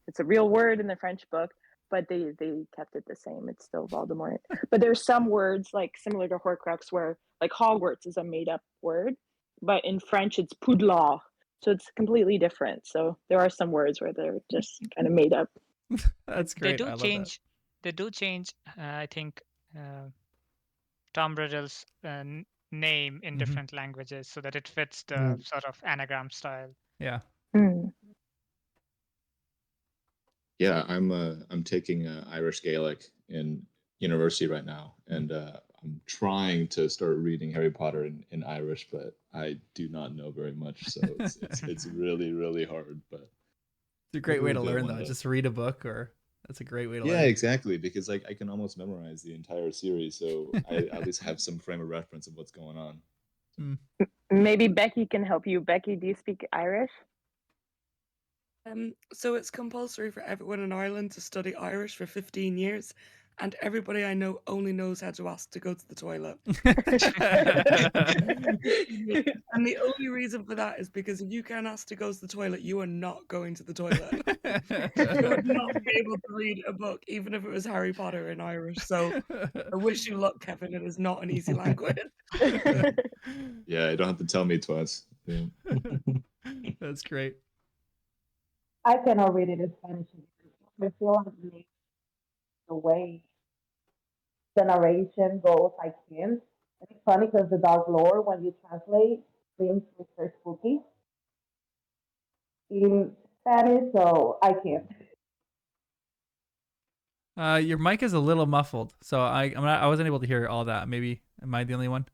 it's a real word in the French book, but they kept it the same. It's still Voldemort. But there's some words like similar to Horcrux where like Hogwarts is a made up word, but in French it's Poudlard. So it's completely different. So there are some words where they're just kind of made up. That's great. They do change. I think Tom Riddle's name in different languages so that it fits the sort of anagram style. Yeah. Yeah, I'm taking Irish Gaelic in university right now, and I'm trying to start reading Harry Potter in Irish, but I do not know very much, so it's really really hard. But it's a great way to learn though. Just read a book, or that's a great way to learn. Yeah, exactly, because like I can almost memorize the entire series, so I at least have some frame of reference of what's going on. Maybe Becky can help you. Becky, do you speak Irish? So it's compulsory for everyone in Ireland to study Irish for 15 years, and everybody I know only knows how to ask to go to the toilet. And the only reason for that is because if you can't ask to go to the toilet, you are not going to the toilet. You would not be able to read a book, even if it was Harry Potter in Irish. So I wish you luck, Kevin. It is not an easy language. Yeah, you don't have to tell me twice. Yeah. That's great. I cannot read it in Spanish. I feel like the way the narration goes, I can't. And it's funny because the Dark Lord, when you translate, seems Mr. Spooky in Spanish, so I can't. Your mic is a little muffled, so I wasn't able to hear all that. Maybe am I the only one?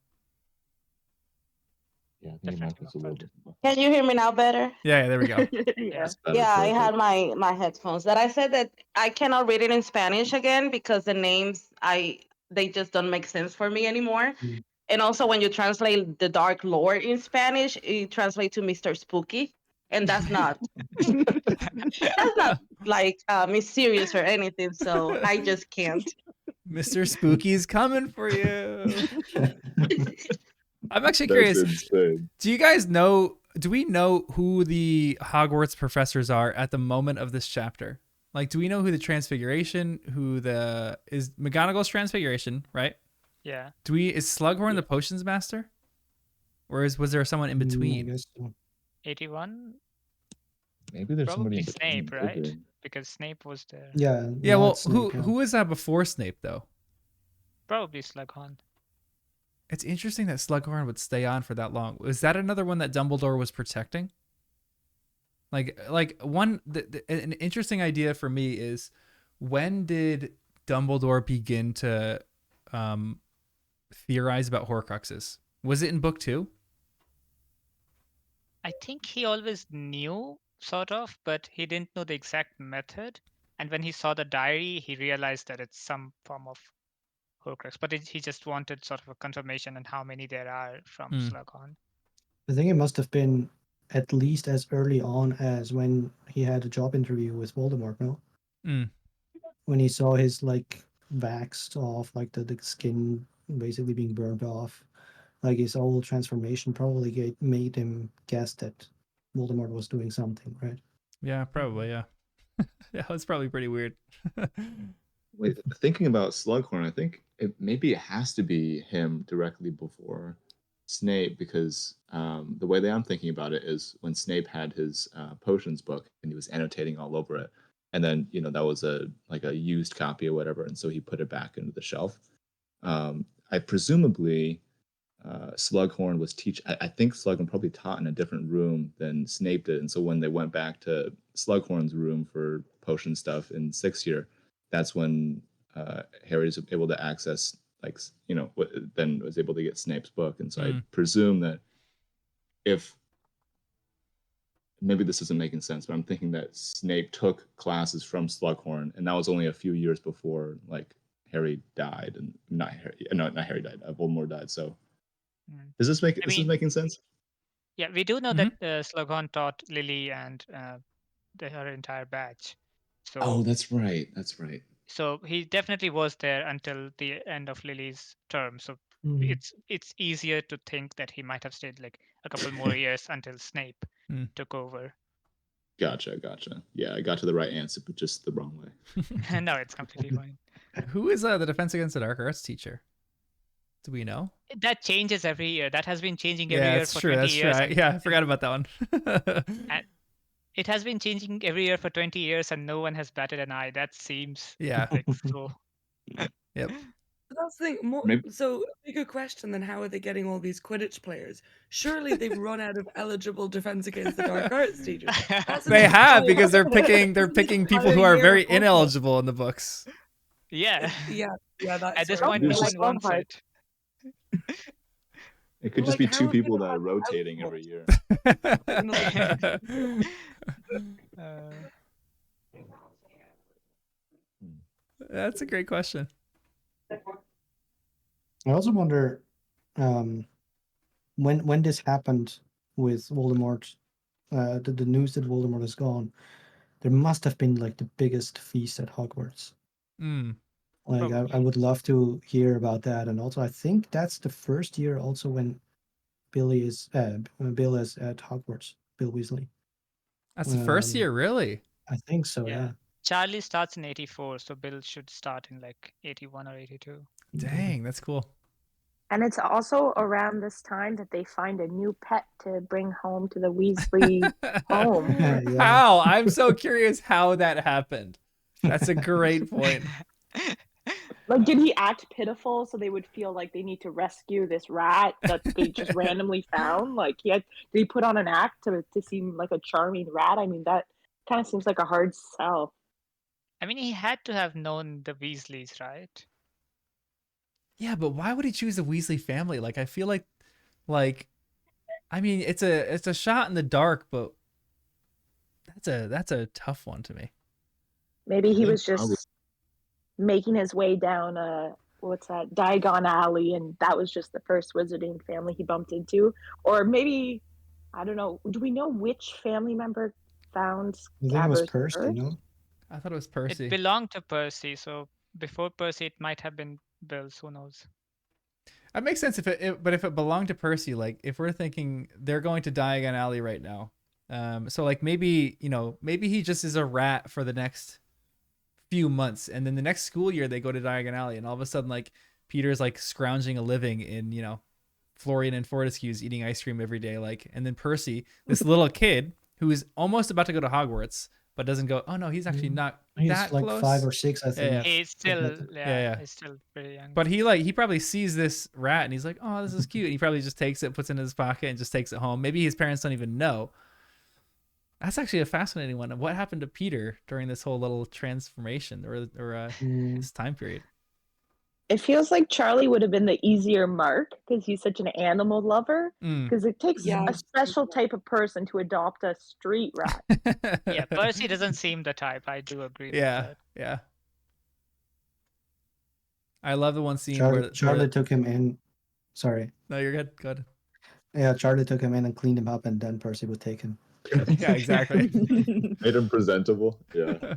Yeah, I think your mic was a little bit. Can you hear me now better? Yeah, there we go. Yeah. Yeah, I had my headphones. That I said that I cannot read it in Spanish again because the names they just don't make sense for me anymore. Mm. And also when you translate the Dark Lord in Spanish, it translates to Mr. Spooky, and that's not like mysterious or anything. So I just can't. Mr. Spooky's coming for you. I'm actually That's curious. insane. Do we know who the Hogwarts professors are at the moment of this chapter? Like, do we know who the Transfiguration, is McGonagall's Transfiguration, right? Yeah. Is Slughorn the potions master? Or was there someone in I between? guess so. 81? Maybe there's somebody Probably in Snape, between, right? maybe. Because Snape was there. Yeah. Yeah, now well, it's Snape, yeah. who was that before Snape though? Probably Slughorn. It's interesting that Slughorn would stay on for that long. Was that another one that Dumbledore was protecting? An interesting idea for me is, when did Dumbledore begin to theorize about Horcruxes? Was it in book 2? I think he always knew, sort of, but he didn't know the exact method. And when he saw the diary, he realized that it's some form of Horcrux. But he just wanted sort of a confirmation on how many there are from Slughorn. I think it must have been at least as early on as when he had a job interview with Voldemort, no? When he saw his like waxed off, like the skin basically being burned off, like his whole transformation probably made him guess that Voldemort was doing something, right? Yeah, probably, yeah. Yeah, it's probably pretty weird. Wait, thinking about Slughorn, I think maybe it has to be him directly before Snape, because the way that I'm thinking about it is when Snape had his potions book and he was annotating all over it, and then that was a used copy or whatever, and so he put it back into the shelf. I presumably Slughorn was I think Slughorn probably taught in a different room than Snape did, and so when they went back to Slughorn's room for potion stuff in 6th year, that's when Harry's able to access, then was able to get Snape's book. And so I presume that if, maybe this isn't making sense, but I'm thinking that Snape took classes from Slughorn, and that was only a few years before Harry died, and not Harry died, Voldemort died. So does this make this is making sense? Yeah, we do know that Slughorn taught Lily and her entire batch. So that's right. That's right. So he definitely was there until the end of Lily's term. So it's easier to think that he might have stayed like a couple more years until Snape took over. Gotcha. Yeah, I got to the right answer, but just the wrong way. No, it's completely fine. Who is the Defense Against the Dark Arts teacher? Do we know? That changes every year. That has been changing every year for 20 years. That's true. I forgot about that one. And it has been changing every year for 20 years, and no one has batted an eye. That seems like so. Yep. That's the thing. So a bigger question than how are they getting all these Quidditch players? Surely they've run out of eligible Defense Against the Dark Arts teachers. They have, because they're picking people who are very ineligible in the books. Yeah. Yeah. That's at this point, no one wants it. It could just be 2 people that are rotating every year. That's a great question. I also wonder when this happened with Voldemort, the news that Voldemort is gone, there must have been like the biggest feast at Hogwarts. Like I would love to hear about that. And also I think that's the first year also when Bill is at Hogwarts, Bill Weasley. That's the first year, really? I think so, yeah. Charlie starts in 84, so Bill should start in like 81 or 82. Dang, that's cool. And it's also around this time that they find a new pet to bring home to the Weasley home. How? I'm so curious how that happened. That's a great point. Like, did he act pitiful so they would feel like they need to rescue this rat that they just randomly found? Like, did he put on an act to seem like a charming rat? I mean, that kind of seems like a hard sell. I mean, he had to have known the Weasleys, right? Yeah, but why would he choose the Weasley family? Like, I feel like I mean, it's a shot in the dark, but that's a tough one to me. Maybe he think was just making his way down what's that, Diagon Alley, and that was just the first wizarding family he bumped into. Or maybe, I don't know, do we know which family member found I think it was Scabbers Percy, first? no? I thought it was It Percy. belonged to Percy, so before Percy, it might have been Bill's. Who knows? That makes sense but if it belonged to Percy, like if we're thinking they're going to Diagon Alley right now, so like maybe maybe he just is a rat for the next few months, and then the next school year they go to Diagon Alley, and all of a sudden like Peter's like scrounging a living in Florian and Fortescue's eating ice cream every day, like, and then Percy, this little kid who is almost about to go to Hogwarts, but doesn't go. Oh no, he's actually not He's that like close. 5 or 6, I think. Yeah. He's still, Yeah. he's still pretty young. But he probably sees this rat and he's like, oh, this is cute. And he probably just takes it, puts it in his pocket, and just takes it home. Maybe his parents don't even know. That's actually a fascinating one. What happened to Peter during this whole little transformation or this time period? It feels like Charlie would have been the easier mark because he's such an animal lover. Because it takes a special type of person to adopt a street rat. Yeah, Percy doesn't seem the type. I do agree with Yeah, that. yeah. I love the one scene Charlie took him in. Sorry. No, you're good. Go ahead. Yeah, Charlie took him in and cleaned him up, and then Percy would take him. Yeah, exactly. Made him presentable. Yeah.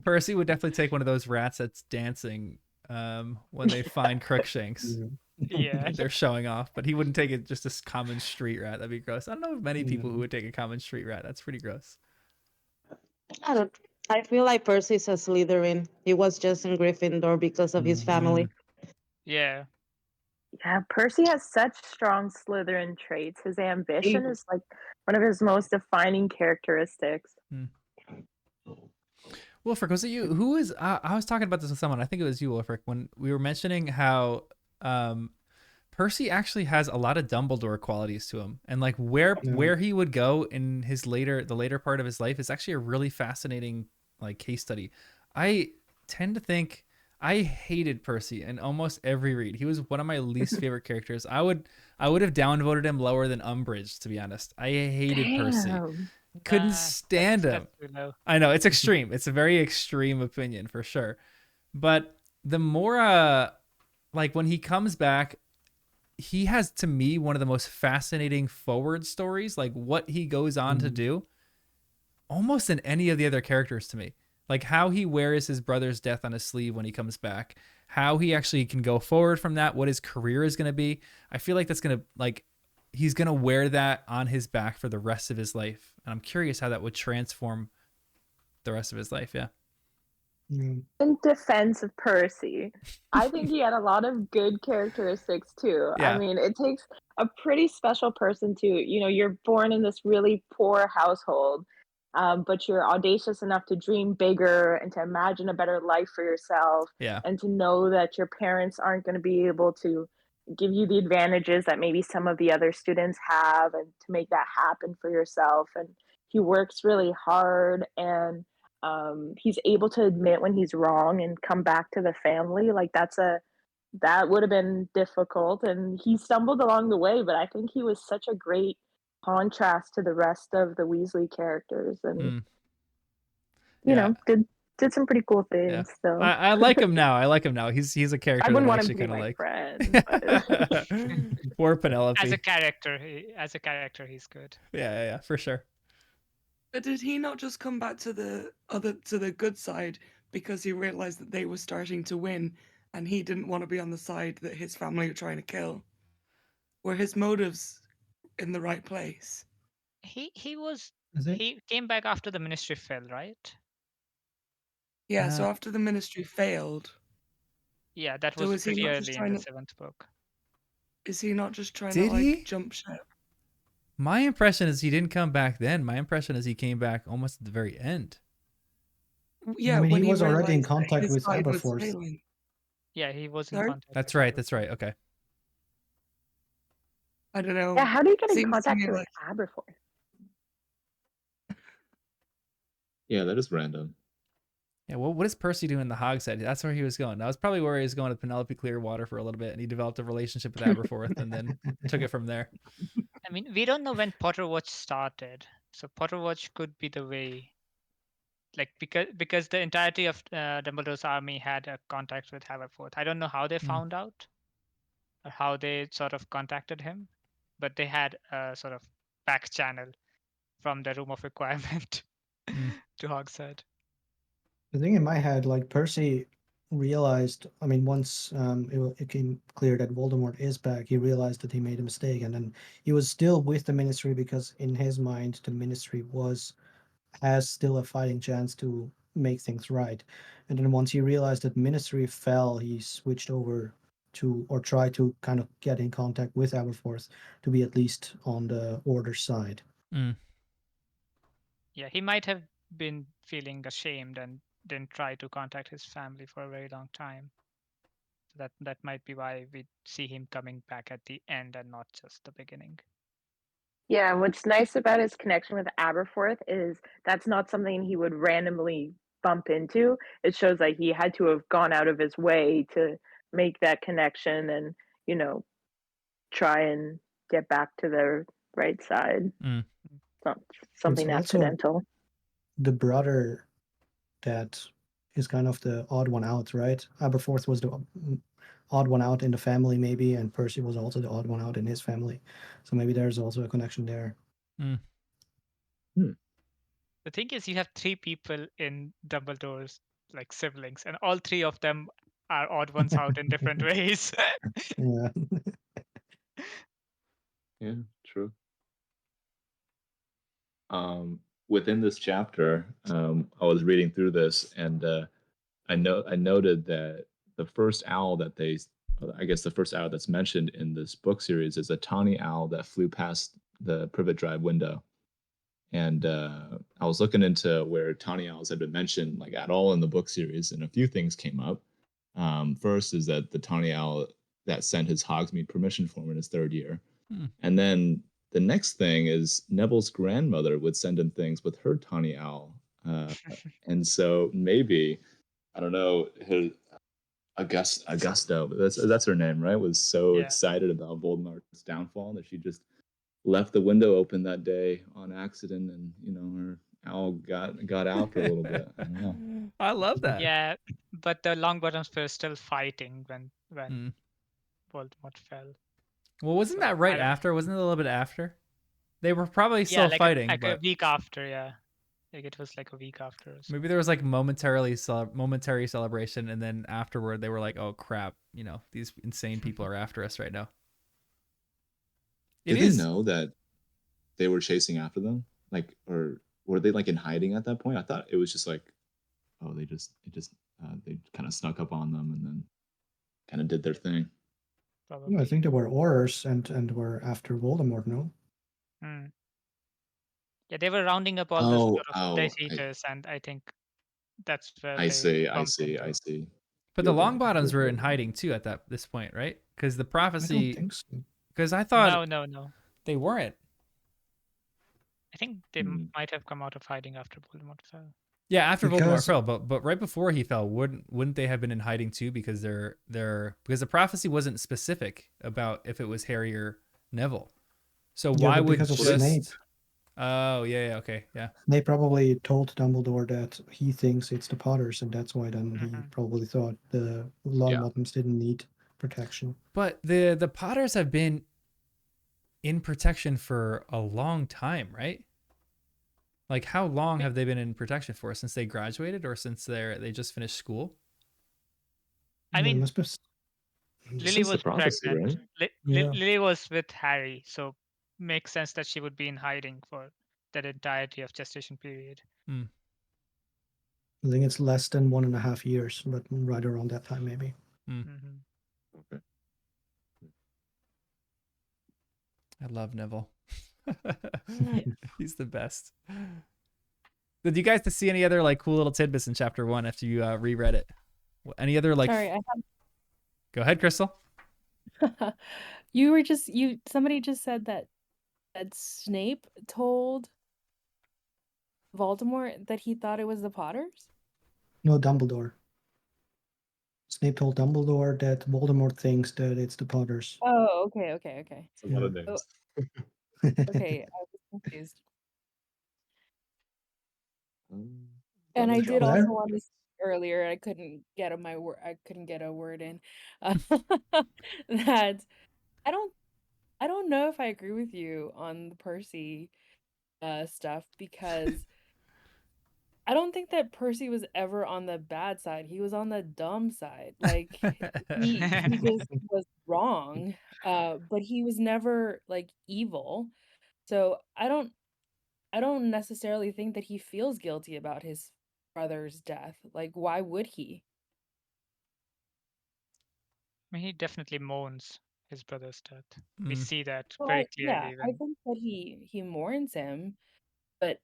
Percy would definitely take one of those rats that's dancing when they find Crookshanks. Yeah. They're showing off, but he wouldn't take it just a common street rat. That'd be gross. I don't know of many people who would take a common street rat. That's pretty gross. I feel like Percy's a Slytherin. He was just in Gryffindor because of his family. Yeah. Yeah, Percy has such strong Slytherin traits. His ambition is like one of his most defining characteristics. Wolfric, was it you? Who is? I was talking about this with someone. I think it was you, Wolfric, when we were mentioning how Percy actually has a lot of Dumbledore qualities to him, and like where he would go in the later part of his life is actually a really fascinating like case study. I tend to think I hated Percy in almost every read. He was one of my least favorite characters. I would have downvoted him lower than Umbridge, to be honest. I hated Percy. Couldn't stand him. I know, it's extreme. It's a very extreme opinion for sure. But the more like when he comes back, he has, to me, one of the most fascinating forward stories, like what he goes on to do, almost than any of the other characters to me. Like how he wears his brother's death on his sleeve when he comes back, how he actually can go forward from that, what his career is going to be. I feel like that's going to, like, he's going to wear that on his back for the rest of his life. And I'm curious how that would transform the rest of his life. Yeah. In defense of Percy, I think he had a lot of good characteristics too. Yeah. I mean, it takes a pretty special person to, you're born in this really poor household, but you're audacious enough to dream bigger and to imagine a better life for yourself. Yeah. And to know that your parents aren't going to be able to give you the advantages that maybe some of the other students have, and to make that happen for yourself. And he works really hard, and he's able to admit when he's wrong and come back to the family. Like that would have been difficult, and he stumbled along the way, but I think he was such a great contrast to the rest of the Weasley characters, and did some pretty cool things. Yeah. So I like him now. He's a character I wouldn't that I want him actually to be kind of my like. friend. Poor Penelope. As a character, he's good. Yeah, for sure. But did he not just come back to the good side because he realized that they were starting to win, and he didn't want to be on the side that his family were trying to kill? Were his motives in the right place? He came back after the Ministry fell, right? Yeah, so after the Ministry failed. Yeah, that so was pretty early in the 7th book. Is he not just trying to jump ship? My impression is he didn't come back then. My impression is he came back almost at the very end. Yeah, I mean, when he was already in realized that contact his with side was Aberforth. failing. Yeah, he was in Sorry? contact. That's right. Okay. I don't know. Yeah, how do you get in Seems to contact me with like- Aberforth? Yeah, that is random. Yeah, well, what does Percy do in the Hogshead? That's where he was going. That was probably where he was going with Penelope Clearwater for a little bit, and he developed a relationship with Aberforth and then took it from there. I mean, we don't know when Potter Watch started, so Potter Watch could be the way. Like because the entirety of Dumbledore's army had a contact with Haverforth. I don't know how they found out or how they sort of contacted him, but they had a sort of back channel from the Room of Requirement to Hogshead. The thing in my head, like Percy realized, I mean, once it became clear that Voldemort is back, he realized that he made a mistake, and then he was still with the Ministry because in his mind, the Ministry has still a fighting chance to make things right. And then once he realized that Ministry fell, he switched over to, or tried to kind of get in contact with Aberforth to be at least on the Order side. Yeah, he might have been feeling ashamed and didn't try to contact his family for a very long time. So that might be why we see him coming back at the end and not just the beginning. Yeah, what's nice about his connection with Aberforth is that's not something he would randomly bump into. It shows that he had to have gone out of his way to make that connection and, you know, try and get back to the right side. It's not something also accidental. the brother that is kind of the odd one out, right? Aberforth was the odd one out in the family, maybe, and Percy was also the odd one out in his family. So maybe there's also a connection there. The thing is, you have 3 people in Dumbledore's like siblings, and all 3 of them are odd ones out in different ways. Yeah. Yeah, true. Within this chapter, I was reading through this, and I noted that the first owl that I guess the first owl that's mentioned in this book series is a tawny owl that flew past the privet drive window. And I was looking into where tawny owls had been mentioned, like at all in the book series, and a few things came up. First is that the tawny owl that sent his Hogsmeade permission form in his 3rd year, and then the next thing is Neville's grandmother would send him things with her tawny owl, and so maybe, I don't know, Augusto, that's her name, right? Was so excited about Voldemort's downfall that she just left the window open that day on accident, and her owl got out for a little bit. I don't know. I love that. Yeah, but the Longbottoms were still fighting when Voldemort fell. Well, wasn't that right after? Wasn't it a little bit after? They were probably still fighting, like but a week after, yeah. Like it was like a week after. Or maybe there was like momentary celebration, and then afterward they were like, "Oh crap! These insane people are after us right now." Did they know that they were chasing after them? Like, or were they like in hiding at that point? I thought it was just like, oh, they kind of snuck up on them and then kind of did their thing. Probably. I think they were Aurors and were after Voldemort, no? Yeah, they were rounding up all the sort of Death Eaters, and I think that's where I see. But the Longbottoms were in hiding too at this point, right? Because the prophecy. I don't think so. Because I thought no, they weren't. I think they might have come out of hiding after Voldemort fell. Yeah, after Voldemort fell, but right before he fell, wouldn't they have been in hiding too? Because because the prophecy wasn't specific about if it was Harry or Neville. So why would because of Snape? Oh yeah, okay, yeah. Snape probably told Dumbledore that he thinks it's the Potters, and that's why then he probably thought the Longbottoms didn't need protection. But the Potters have been in protection for a long time, right? Like, how long have they been in protection for? Since they graduated, or since they just finished school? I mean, Lily was prophecy, pregnant. right? Lily was with Harry, so makes sense that she would be in hiding for that entirety of gestation period. I think it's less than 1.5 years, but right around that time, maybe. Okay. I love Neville. He's the best. Did you guys see any other like cool little tidbits in chapter 1 after you reread it? Any other like? Sorry, Go ahead, Crystal. Somebody just said that Snape told Voldemort that he thought it was the Potters? No, Dumbledore. Snape told Dumbledore that Voldemort thinks that it's the Potters. Oh, okay. It's a lot of names. Okay, I was confused. And Lemon I did drops. also There- want to say earlier, I couldn't get a word in. That I don't know if I agree with you on the Percy stuff, because I don't think that Percy was ever on the bad side. He was on the dumb side. Like he just was wrong. But he was never like evil. So I don't necessarily think that he feels guilty about his brother's death. Like, why would he? I mean, he definitely mourns his brother's death. We Mm. see that Well, very yeah, clearly I when think that he mourns him, but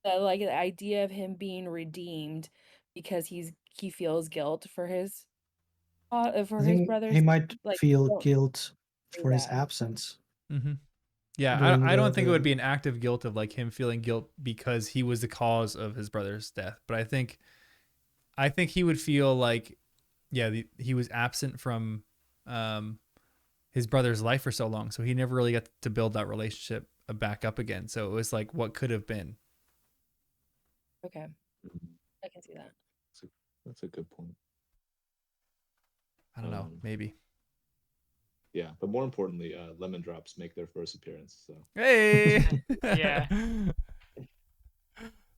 like the idea of him being redeemed because he feels guilt for I his think he brother's, might like, I feel don't guilt see for his that. absence Mm-hmm. Yeah, during I don't think it would the be an active guilt of like him feeling guilt because he was the cause of his brother's death. But I think he would feel like, yeah, he was absent from his brother's life for so long, so he never really got to build that relationship back up again. So it was like what could have been. Okay, I can see that. That's a good point. I don't know, maybe. Yeah, but more importantly, lemon drops make their first appearance. So Hey, yeah,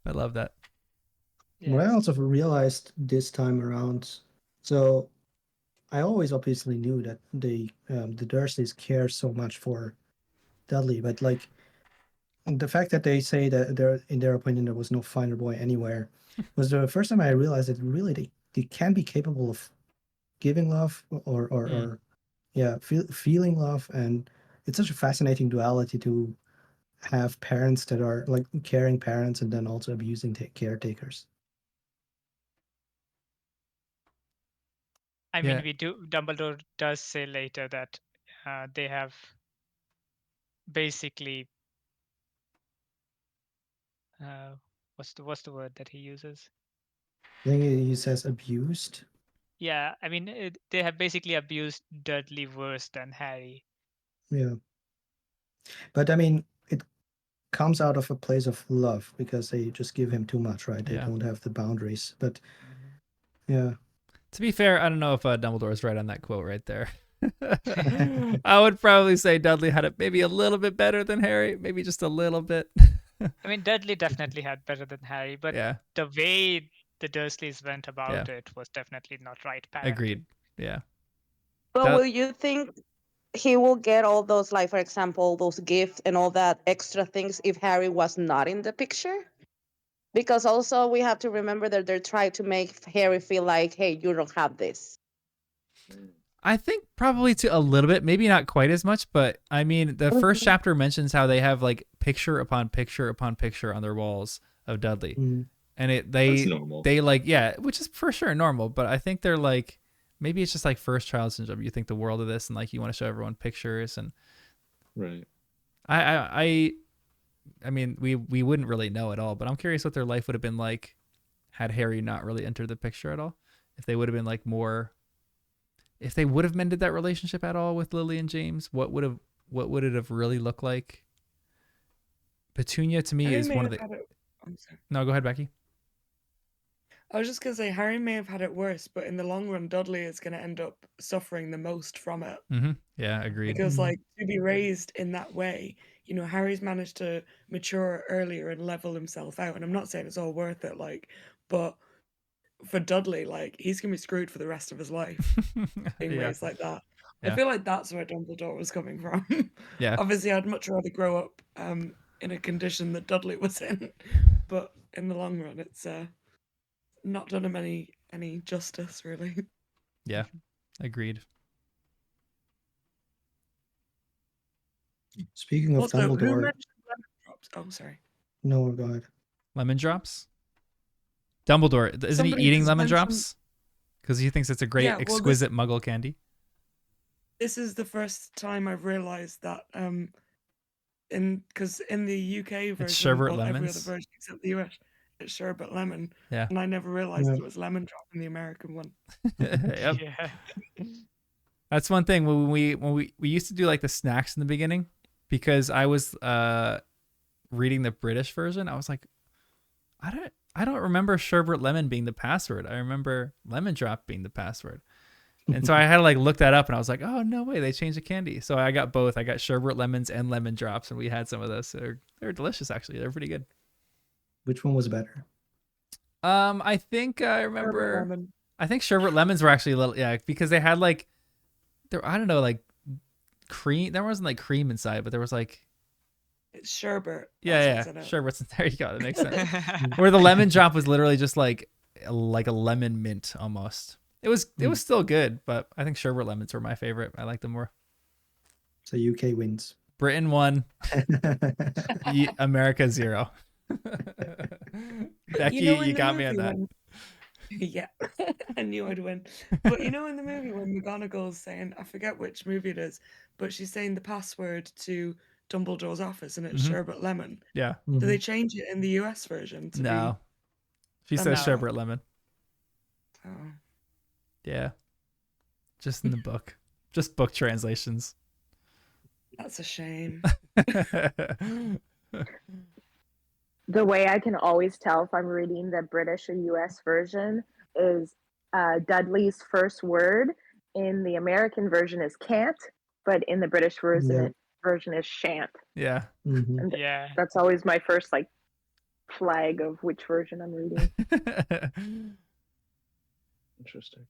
I love that. What I yes. also realized this time around, so I always obviously knew that the Dursleys care so much for Dudley, but like the fact that they say that in their opinion there was no finer boy anywhere was the first time I realized that really they can be capable of giving love or yeah, feeling love, and it's such a fascinating duality to have parents that are like caring parents and then also abusing caretakers. I mean, Yeah, Dumbledore does say later that they have basically what's the word that he uses? I think he says abused. Yeah, I mean, they have basically abused Dudley worse than Harry. Yeah, but I mean it comes out of a place of love because they just give him too much, right? They yeah. don't have the boundaries. But yeah. To be fair, I don't know if Dumbledore's right on that quote right there. I would probably say Dudley had it maybe a little bit better than Harry, maybe just a little bit. I mean, Dudley definitely had better than Harry, but Yeah, the way the Dursleys went about yeah, it was definitely not right agreed. parenting. Yeah, But that will you think he will get all those, like, for example, those gifts and all that extra things if Harry was not in the picture? Because also we have to remember that they're trying to make Harry feel like, hey, you don't have this. I think probably to a little bit, maybe not quite as much, but I mean, the first chapter mentions how they have like picture upon picture upon picture on their walls of Dudley, Mm. and that's normal. they like, yeah, which is for sure normal, but I think they're like, maybe it's just like first child syndrome. You think the world of this, and like you want to show everyone pictures, and Right. I mean, we wouldn't really know at all, but I'm curious what their life would have been like had Harry not really entered the picture at all. If they would have been like more, if they would have mended that relationship at all with Lily and James, what would it have really looked like? Petunia to me Harry is may one of have the. had it. I'm sorry. No, go ahead, Becky. I was just gonna say Harry may have had it worse, but in the long run, Dudley is gonna end up suffering the most from it. Mm-hmm. Yeah, agreed. Because like to be raised in that way, you know, Harry's managed to mature earlier and level himself out. And I'm not saying it's all worth it, like, but for Dudley, like he's gonna be screwed for the rest of his life being Yeah, raised like that. I yeah, feel like that's where Dumbledore was coming from. yeah, Obviously, I'd much rather grow up in a condition that Dudley was in, but in the long run, it's not done him any justice, really. yeah. Agreed. Speaking of Also, who Dumbledore, mentioned lemon drops? Oh, sorry. no, go ahead. Lemon drops. Dumbledore, isn't he Somebody eating just lemon mentioned. drops? Because he thinks it's a great, Yeah, well, exquisite Muggle candy. this is the first time I've realized that because in the UK version, sherbet well, every other lemons. version except the US, it's sherbet lemon, Yeah. and I never realized Yeah. it was lemon drop in the American one. Yep. Yeah. That's one thing when we used to do like the snacks in the beginning, because I was reading the British version. I was like, I don't remember sherbet lemon being the password. I remember lemon drop being the password. And so I had to like look that up, and I was like, oh no way, they changed the candy. So I got both. I got sherbet lemons and lemon drops, and we had some of those. So they're delicious actually. They're pretty good. Which one was better? I think I Sherbet remember. lemon. I think sherbet lemons were actually a little because they had like I don't know, like cream. There wasn't like cream inside, but there was like It's sherbet. yeah, That's what's in it. sherbet's there. You go. That makes sense. Where the lemon drop was literally just like a lemon mint almost. It was still good, but I think sherbet lemons were my favorite. I like them more. So UK wins. Britain 1, America 0. Becky, in you the got me on movie that. Yeah, I knew I'd win. But in the movie when McGonagall's saying, I forget which movie it is, but she's saying the password to Dumbledore's office and it's Mhm. sherbet lemon. Yeah. Do they change it in the US version to No. She Oh, says no. sherbet lemon. be? Oh. Yeah. Just in the book. Just book translations. That's a shame. The way I can always tell if I'm reading the British or US version is Dudley's first word in the American version is can't, but in the British version is shan't. Yeah. And Yeah. that's always my first like flag of which version I'm reading. Interesting.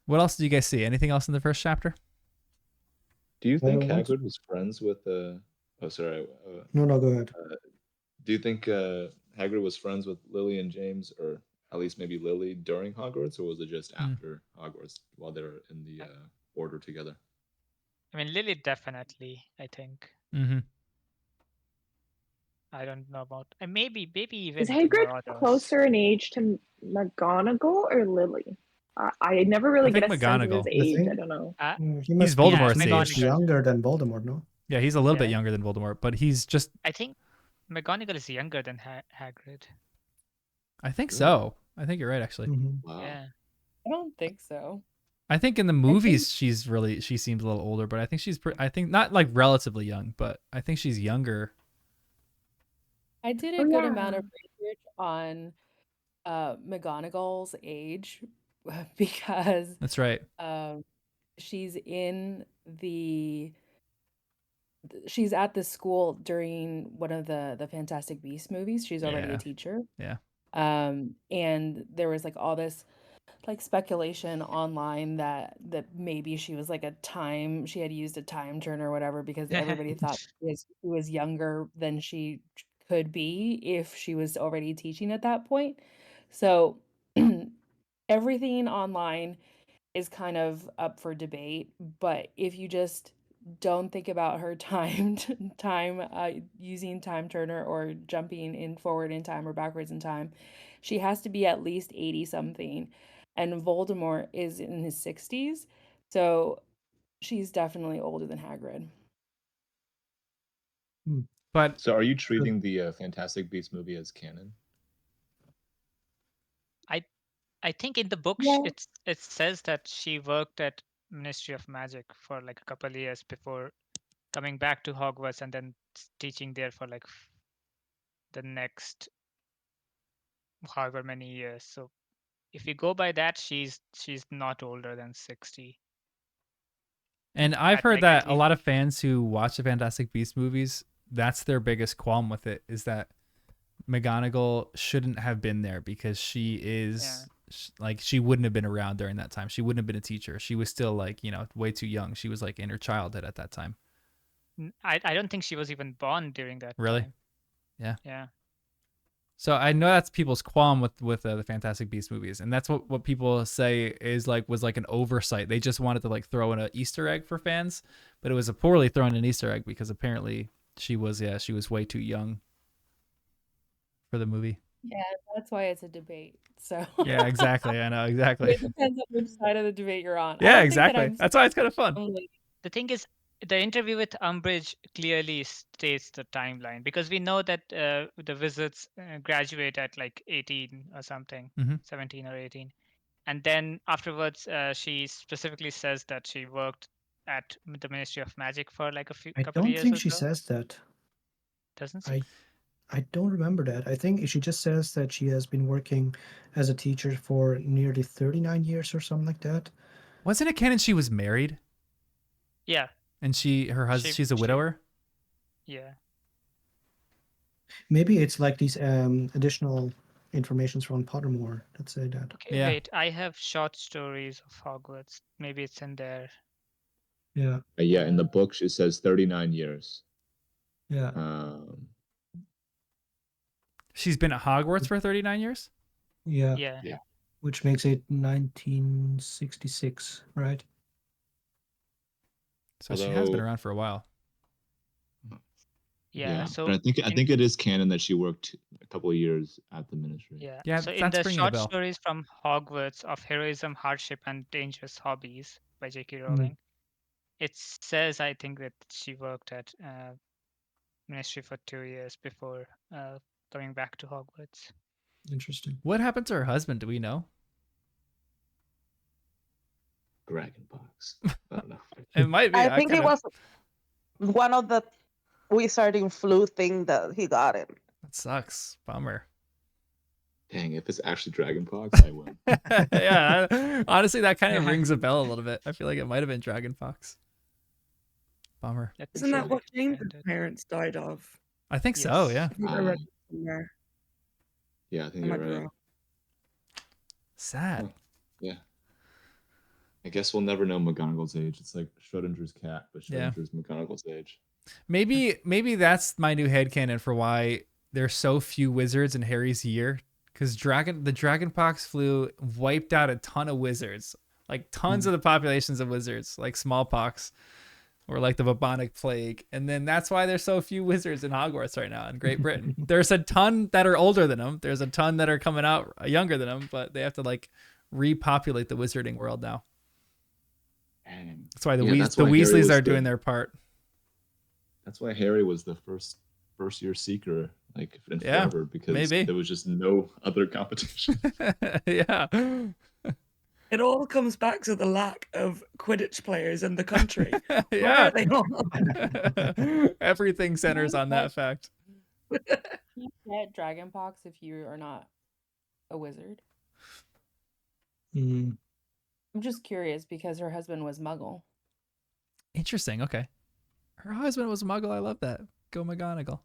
What else did you guys see? Anything else in the first chapter? Do you think what's- Hagrid was friends with oh, sorry. No, go ahead. Do you think Hagrid was friends with Lily and James, or at least maybe Lily during Hogwarts, or was it just after Hogwarts while they were in the order together? I mean, Lily definitely, I think. Mm-hmm. I don't know about maybe even Is the Hagrid Marauders. closer in age to McGonagall or Lily? I never really I get a think sense of his McGonagall. age. think- I don't know. He must Voldemort's be age. much younger than Voldemort, no? Yeah, he's a little bit Yeah. younger than Voldemort, but he's just. I think McGonagall is younger than Hagrid. I think so. I think you're right, actually. Mhm. Wow. Yeah. I don't think so. I think in the movies she seems a little older, but I think I think not like relatively young, but I think she's younger. I did a good amount of research on McGonagall's age because That's right. she's she's at the school during one of the Fantastic Beasts movies. She's already Yeah. a teacher. Yeah. And there was like all this like speculation online that maybe she was like she had used a time turn or whatever because everybody thought she was younger than she could be if she was already teaching at that point. So everything online is kind of up for debate, but if you just don't think about her using time turner or jumping in forward in time or backwards in time, she has to be at least 80 something, and Voldemort is in his 60s, so she's definitely older than Hagrid. But So, are you treating the Fantastic Beasts movie as canon? I think in the book Yeah. it says that she worked at Ministry of Magic for like a couple of years before coming back to Hogwarts and then teaching there for like the next however many years. So if you go by that, she's not older than 60. And I've At, heard like, that at a least- lot of fans who watch the Fantastic Beasts movies, that's their biggest qualm with it, is that McGonagall shouldn't have been there because she is like, she wouldn't have been around during that time. She wouldn't have been a teacher. She was still like, way too young. She was like in her childhood at that time. I don't think she was even born during that Really? time. Yeah. Yeah. So I know that's people's qualm with the Fantastic Beasts movies, and that's what people say was like an oversight. They just wanted to like throw in an Easter egg for fans, but it was a poorly thrown in Easter egg because apparently she was way too young for the movie. Yeah, that's why it's a debate. So Yeah, exactly. I know, exactly. it depends on which side of the debate you're on. I Yeah, don't think that exactly. I'm That's why it's kind of fun. totally- The thing is, the interview with Umbridge clearly states the timeline because we know that the wizards graduate at like 18 or something, 17 or 18. And then afterwards, she specifically says that she worked at the Ministry of Magic for like a I couple of don't years think or she so. says that. Doesn't she? I don't remember that. I think she just says that she has been working as a teacher for nearly 39 years or something like that. Wasn't it canon she was married? Yeah. And her husband, she's a widower? Yeah. Maybe it's like these additional informations from Pottermore that say that. Okay, Yeah. wait. I have short stories of Hogwarts. Maybe it's in there. Yeah. Yeah, in the book it says 39 years. Yeah. She's been at Hogwarts for 39 years? Yeah. Yeah. Which makes it 1966, right? So she has been around for a while. Yeah. So but I think it is canon that she worked a couple of years at the ministry. Yeah. So in the short stories from Hogwarts of Heroism, Hardship, and Dangerous Hobbies by J.K. Rowling, it says, I think, that she worked at ministry for 2 years before coming back to Hogwarts. Interesting. What happened to her husband? Do we know? Dragonpox. I don't know. It might be. I think it was one of the wizarding flu thing that he got it. That sucks. Bummer. Dang, if it's actually Dragonpox, I win. Yeah, honestly, that kind of rings a bell a little bit. I feel like it might have been Dragonpox. Bummer. Isn't that what James's parents died of? I think so, yeah. I think I read it somewhere. Yeah, I think I you're might be right. wrong. Sad. Yeah. I guess we'll never know McGonagall's age. It's like Schrodinger's cat, but Yeah. Schrodinger's McGonagall's age. Maybe that's my new headcanon for why there's so few wizards in Harry's year. Because the Dragonpox flu wiped out a ton of wizards. Like tons of the populations of wizards, like smallpox or like the bubonic plague. And then that's why there's so few wizards in Hogwarts right now in Great Britain. There's a ton that are older than them. There's a ton that are coming out younger than them, but they have to like repopulate the wizarding world now. That's why the Weasleys are doing their part. That's why Harry was the first year seeker, like in forever, because there was just no other competition. Yeah. It all comes back to the lack of Quidditch players in the country. Where Yeah. are they all? Everything centers on that fact. You get dragonpox if you are not a wizard. I'm just curious because her husband was Muggle. Interesting. Okay. Her husband was a Muggle. I love that. Go McGonagall.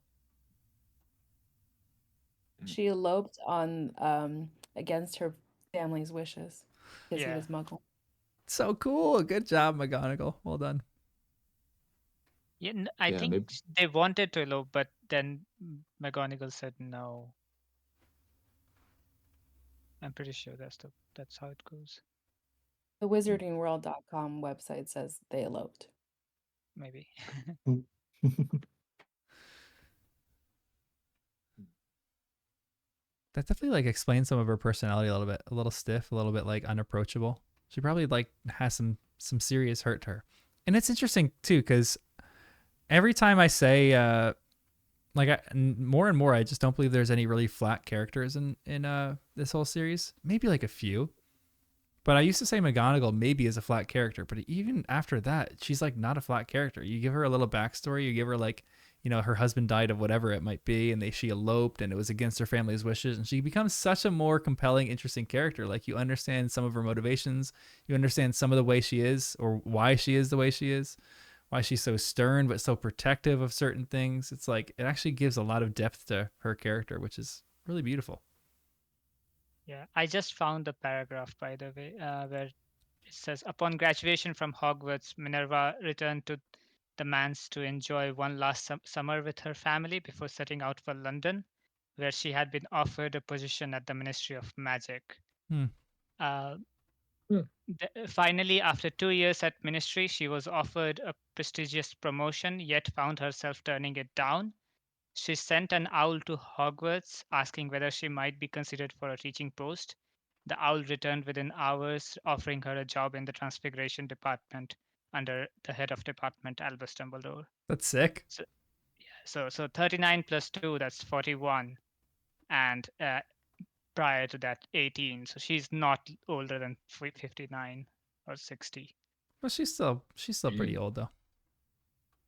She eloped on against her family's wishes because he was Muggle. So cool. Good job, McGonagall. Well done. Yeah, I think they wanted to elope, but then McGonagall said no. I'm pretty sure that's how it goes. The wizardingworld.com website says they eloped. Maybe. That definitely like explains some of her personality a little bit. A little stiff, a little bit like unapproachable. She probably like has some serious hurt to her. And it's interesting too, because every time I say more and more, I just don't believe there's any really flat characters in this whole series. Maybe like a few. But I used to say McGonagall maybe is a flat character, but even after that, she's like not a flat character. You give her a little backstory, you give her like, you know, her husband died of whatever it might be, and she eloped, and it was against her family's wishes, and she becomes such a more compelling, interesting character. Like you understand some of her motivations, you understand some of the way she is, or why she is the way she is, why she's so stern but so protective of certain things. It's like it actually gives a lot of depth to her character, which is really beautiful. Yeah, I just found the paragraph, by the way, where it says, upon graduation from Hogwarts, Minerva returned to the manse to enjoy one last summer with her family before setting out for London, where she had been offered a position at the Ministry of Magic. Finally, after 2 years at Ministry, she was offered a prestigious promotion, yet found herself turning it down. She sent an owl to Hogwarts asking whether she might be considered for a teaching post. The owl returned within hours, offering her a job in the Transfiguration Department under the head of department, Albus Dumbledore. That's sick. So 39 plus 2, that's 41. And prior to that, 18. So she's not older than 59 or 60. Well, she's still pretty old though.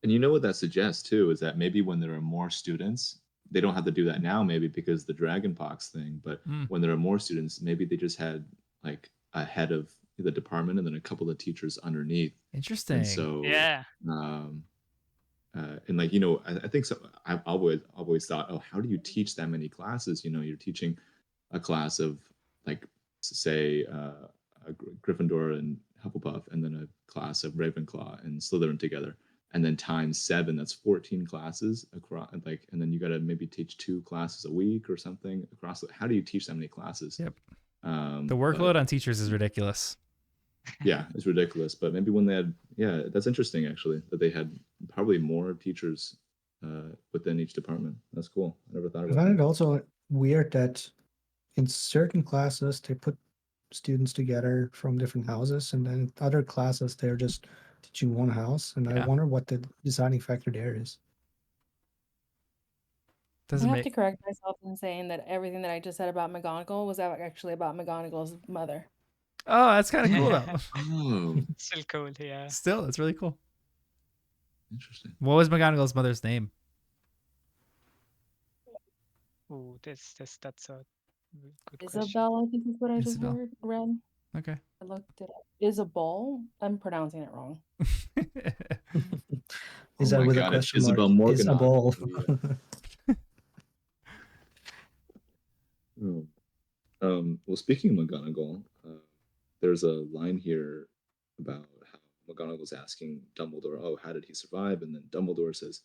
And you know what that suggests too is that maybe when there are more students, they don't have to do that now, maybe because the dragonpox thing. But when there are more students, maybe they just had like a head of the department and then a couple of teachers underneath. Interesting. And so, Yeah. and like I think so. I've always thought, oh, how do you teach that many classes? You're teaching a class of like say a Gryffindor and Hufflepuff, and then a class of Ravenclaw and Slytherin together, and then times 7, that's 14 classes across. Like, and then you got to maybe teach 2 classes a week or something across. How do you teach that many classes? Yep. The workload on teachers is ridiculous. Yeah, it's ridiculous. But maybe when they had, that's interesting actually, that they had probably more teachers within each department. That's cool. I never thought I about find it that. also weird that in certain classes they put students together from different houses, and then in other classes they're just teaching one house. And I Yeah. wonder what the deciding factor there is. I Doesn't have to make. correct myself in saying that everything that I just said about McGonagall was actually about McGonagall's mother. Oh, that's kind of cool though. Oh, Still cool, yeah. Still, that's really cool. interesting. What was McGonagall's mother's name? Ooh, that's a good question. Isabel, I think is what I just Isabel. read. Okay. I looked it up. Isabel? I'm pronouncing it wrong. Is Oh that my with God, a it's question mark? Isabel Is a Morganach. ball. Well, speaking of McGonagall, there's a line here about how McGonagall's asking Dumbledore, "Oh, how did he survive?" And then Dumbledore says,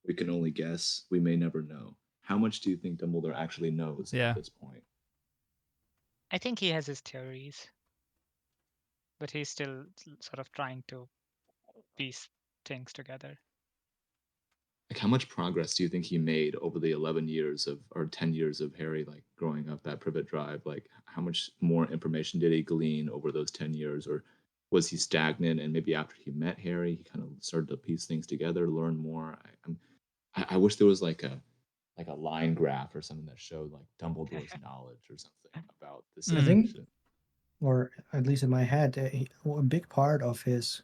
"We can only guess. We may never know." How much do you think Dumbledore actually knows Yeah. at this point? I think he has his theories, but he's still sort of trying to piece things together. Like, how much progress do you think he made over the 11 years of, or 10 years of Harry, like, growing up at Privet Drive? Like, how much more information did he glean over those 10 years? Or was he stagnant? And maybe after he met Harry, he kind of started to piece things together, learn more. I wish there was like a line graph or something that showed like Dumbledore's knowledge or something about this I think, situation. or at least in my head, a big part of his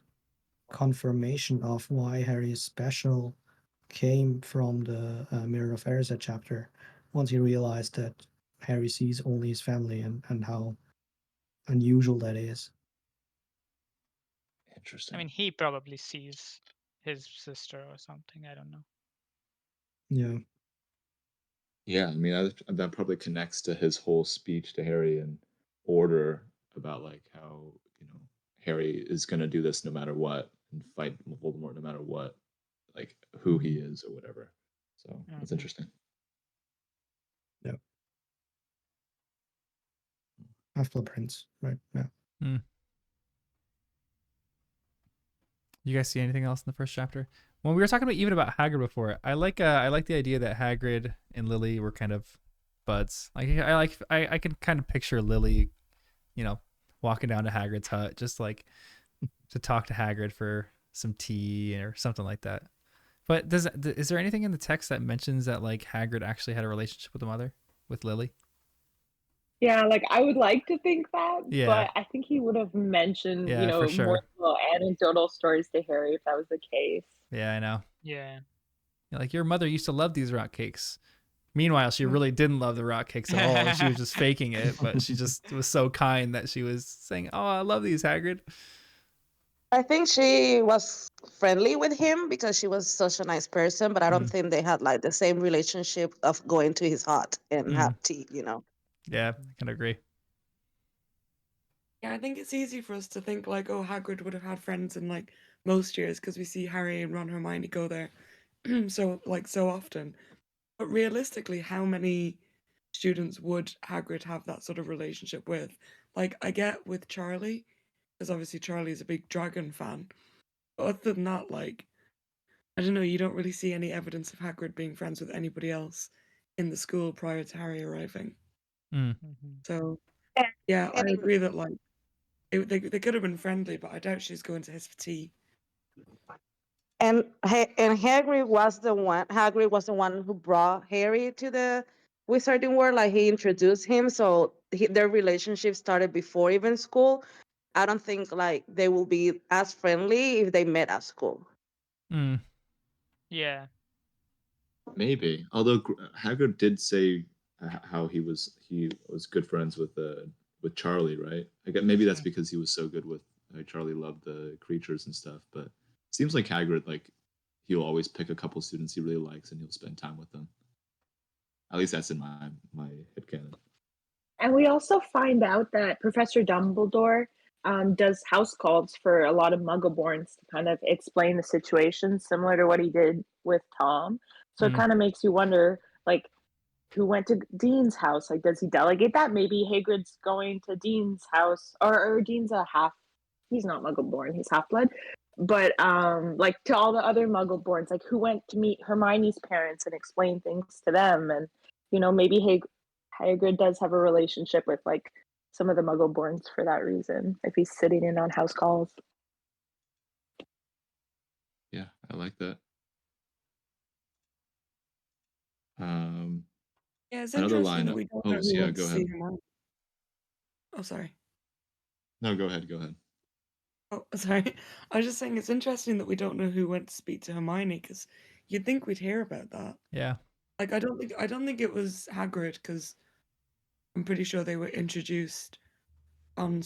confirmation of why Harry is special came from the Mirror of Erised chapter, once he realized that Harry sees only his family and how unusual that is. Interesting. I mean, he probably sees his sister or something. I don't know. Yeah. Yeah, I mean, that probably connects to his whole speech to Harry and Order about like how, Harry is going to do this no matter what and fight Voldemort no matter what, like who he is or whatever. So that's interesting. Yeah. Half-Blood Prince, right? Yeah. You guys see anything else in the first chapter? When we were talking even about Hagrid before, I like the idea that Hagrid and Lily were kind of buds. I can kind of picture Lily, walking down to Hagrid's hut just like to talk to Hagrid for some tea or something like that. But is there anything in the text that mentions that like Hagrid actually had a relationship with the mother, with Lily? Yeah, like I would like to think that, Yeah. but I think he would have mentioned, Yeah, for sure. more little anecdotal stories to Harry if that was the case. Yeah, I know. Yeah. Like, your mother used to love these rock cakes. Meanwhile, she really didn't love the rock cakes at all, and she was just faking it. But she just was so kind that she was saying, "Oh, I love these, Hagrid." I think she was friendly with him because she was such a nice person, but I don't think they had like the same relationship of going to his hut and have tea, Yeah, I can agree. Yeah, I think it's easy for us to think like, oh, Hagrid would have had friends in like most years because we see Harry and Ron and Hermione go there so often. But realistically, how many students would Hagrid have that sort of relationship with? Like, I get with Charlie, because obviously Charlie is a big dragon fan. But other than that, like, I don't know, you don't really see any evidence of Hagrid being friends with anybody else in the school prior to Harry arriving. So, yeah, I agree that like they could have been friendly, but I doubt she's going to his for tea. And Hagrid was the one who brought Harry to the Wizarding World. Like he introduced him, so their relationship started before even school. I don't think like they will be as friendly if they met at school. Mm. Yeah. Maybe. Although Hagrid did say how he was good friends with Charlie, right? I guess maybe that's because he was so good with Charlie loved the creatures and stuff. But it seems like Hagrid, like, he'll always pick a couple students he really likes and he'll spend time with them. At least that's in my headcanon. And we also find out that Professor Dumbledore does house calls for a lot of Muggleborns to kind of explain the situation, similar to what he did with Tom. So it kind of makes you wonder, like, who went to Dean's house? Like, does he delegate that? Maybe Hagrid's going to Dean's house, or Dean's a half. He's not Muggleborn. He's half-blood. But like to all the other Muggleborns, like who went to meet Hermione's parents and explain things to them, and maybe Hagrid does have a relationship with like some of the Muggleborns for that reason. If he's sitting in on house calls. Yeah, I like that. Yeah, it's Another interesting line. that we don't Oh, know who yeah, went go to ahead. see Hermione. Oh, sorry. No, go ahead. Go ahead. Oh, sorry. I was just saying it's interesting that we don't know who went to speak to Hermione, because you'd think we'd hear about that. Yeah. Like I don't think it was Hagrid, because I'm pretty sure they were introduced on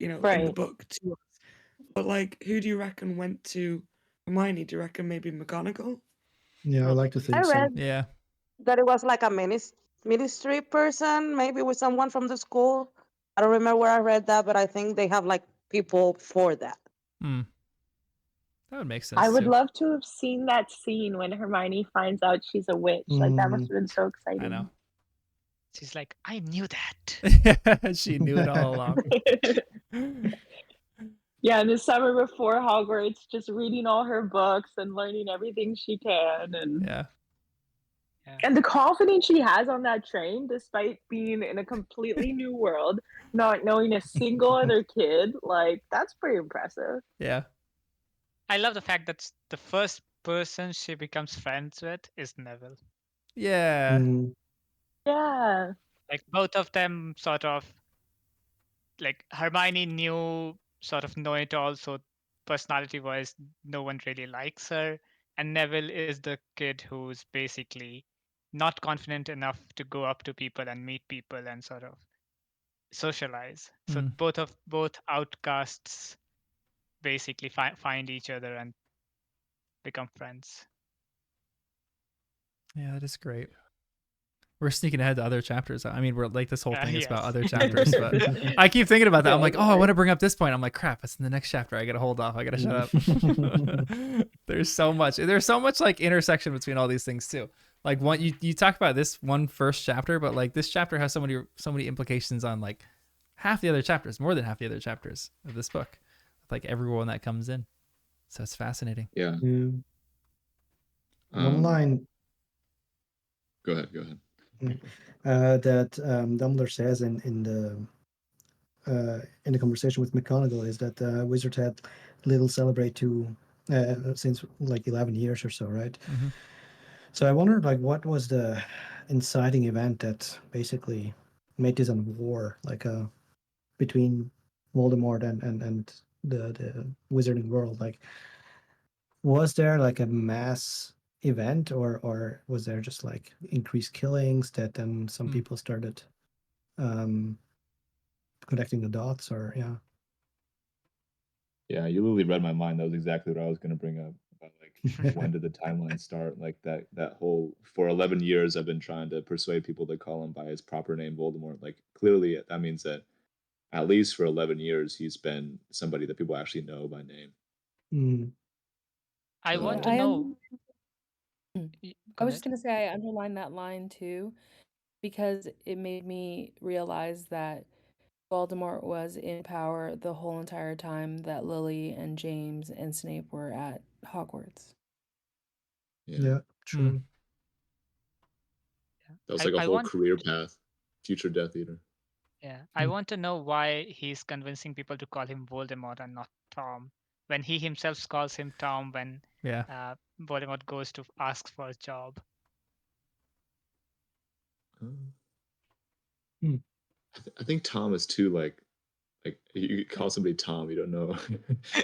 in the Right. book to us. But like, who do you reckon went to Hermione? Do you reckon maybe McGonagall? Yeah, I like to I think so. read Yeah. that it was like a ministry person, maybe with someone from the school. I don't remember where I read that, but I think they have like people for that. Hmm. That would make sense I would too. love to have seen that scene when Hermione finds out she's a witch. Like that must have been so exciting. I know. She's like, I knew that. She knew it all along. Yeah, in the summer before Hogwarts, just reading all her books and learning everything she can, and Yeah. and the confidence she has on that train, despite being in a completely new world, not knowing a single other kid, like that's pretty impressive. Yeah. I love the fact that the first person she becomes friends with is Neville. Yeah. Mm, Yeah. Like both of them sort of like Hermione knew sort of know it all, so personality wise no one really likes her. And Neville is the kid who's basically not confident enough to go up to people and meet people and sort of socialize. So Mm. both outcasts basically find each other and become friends. Yeah, that is great. We're sneaking ahead to other chapters. I mean, we're like this whole thing is about Yes. other chapters, but I keep thinking about that. I'm like, Don't oh, I worry. want to bring up this point. I'm like, crap, it's in the next chapter. I gotta hold off. I gotta shut up. There's so much. There's so much like intersection between all these things too. Like one, you talk about this one first chapter, but like this chapter has so many implications on like half the other chapters, more than half the other chapters of this book. Like everyone that comes in. So it's fascinating. Yeah. yeah. One line Go ahead. Go ahead. that Dumbledore says in the conversation with McGonagall is that Wizard had little celebrate to since like 11 years or so, right? Mm-hmm. So I wondered like what was the inciting event that basically made this a war, like between Voldemort and the wizarding world. Like, was there like a mass event, or was there just like increased killings that then some people started um connecting the dots, or yeah? Yeah, you literally read my mind. That was exactly what I was going to bring up about like when did the timeline start? Like that whole for 11 years I've been trying to persuade people to call him by his proper name, Voldemort. Like clearly that means that at least for 11 years he's been somebody that people actually know by name. Mm. I So, want to I know. I was just gonna say I underlined that line too because it made me realize that Voldemort was in power the whole entire time that Lily and James and Snape were at Hogwarts. Yeah, true. that was like a I whole want career path, future Death Eater. Yeah, I want to know why he's convincing people to call him Voldemort and not Tom, when he himself calls him Tom when Yeah. Voldemort goes to ask for a job. I think Tom is too like like you call somebody Tom, you don't know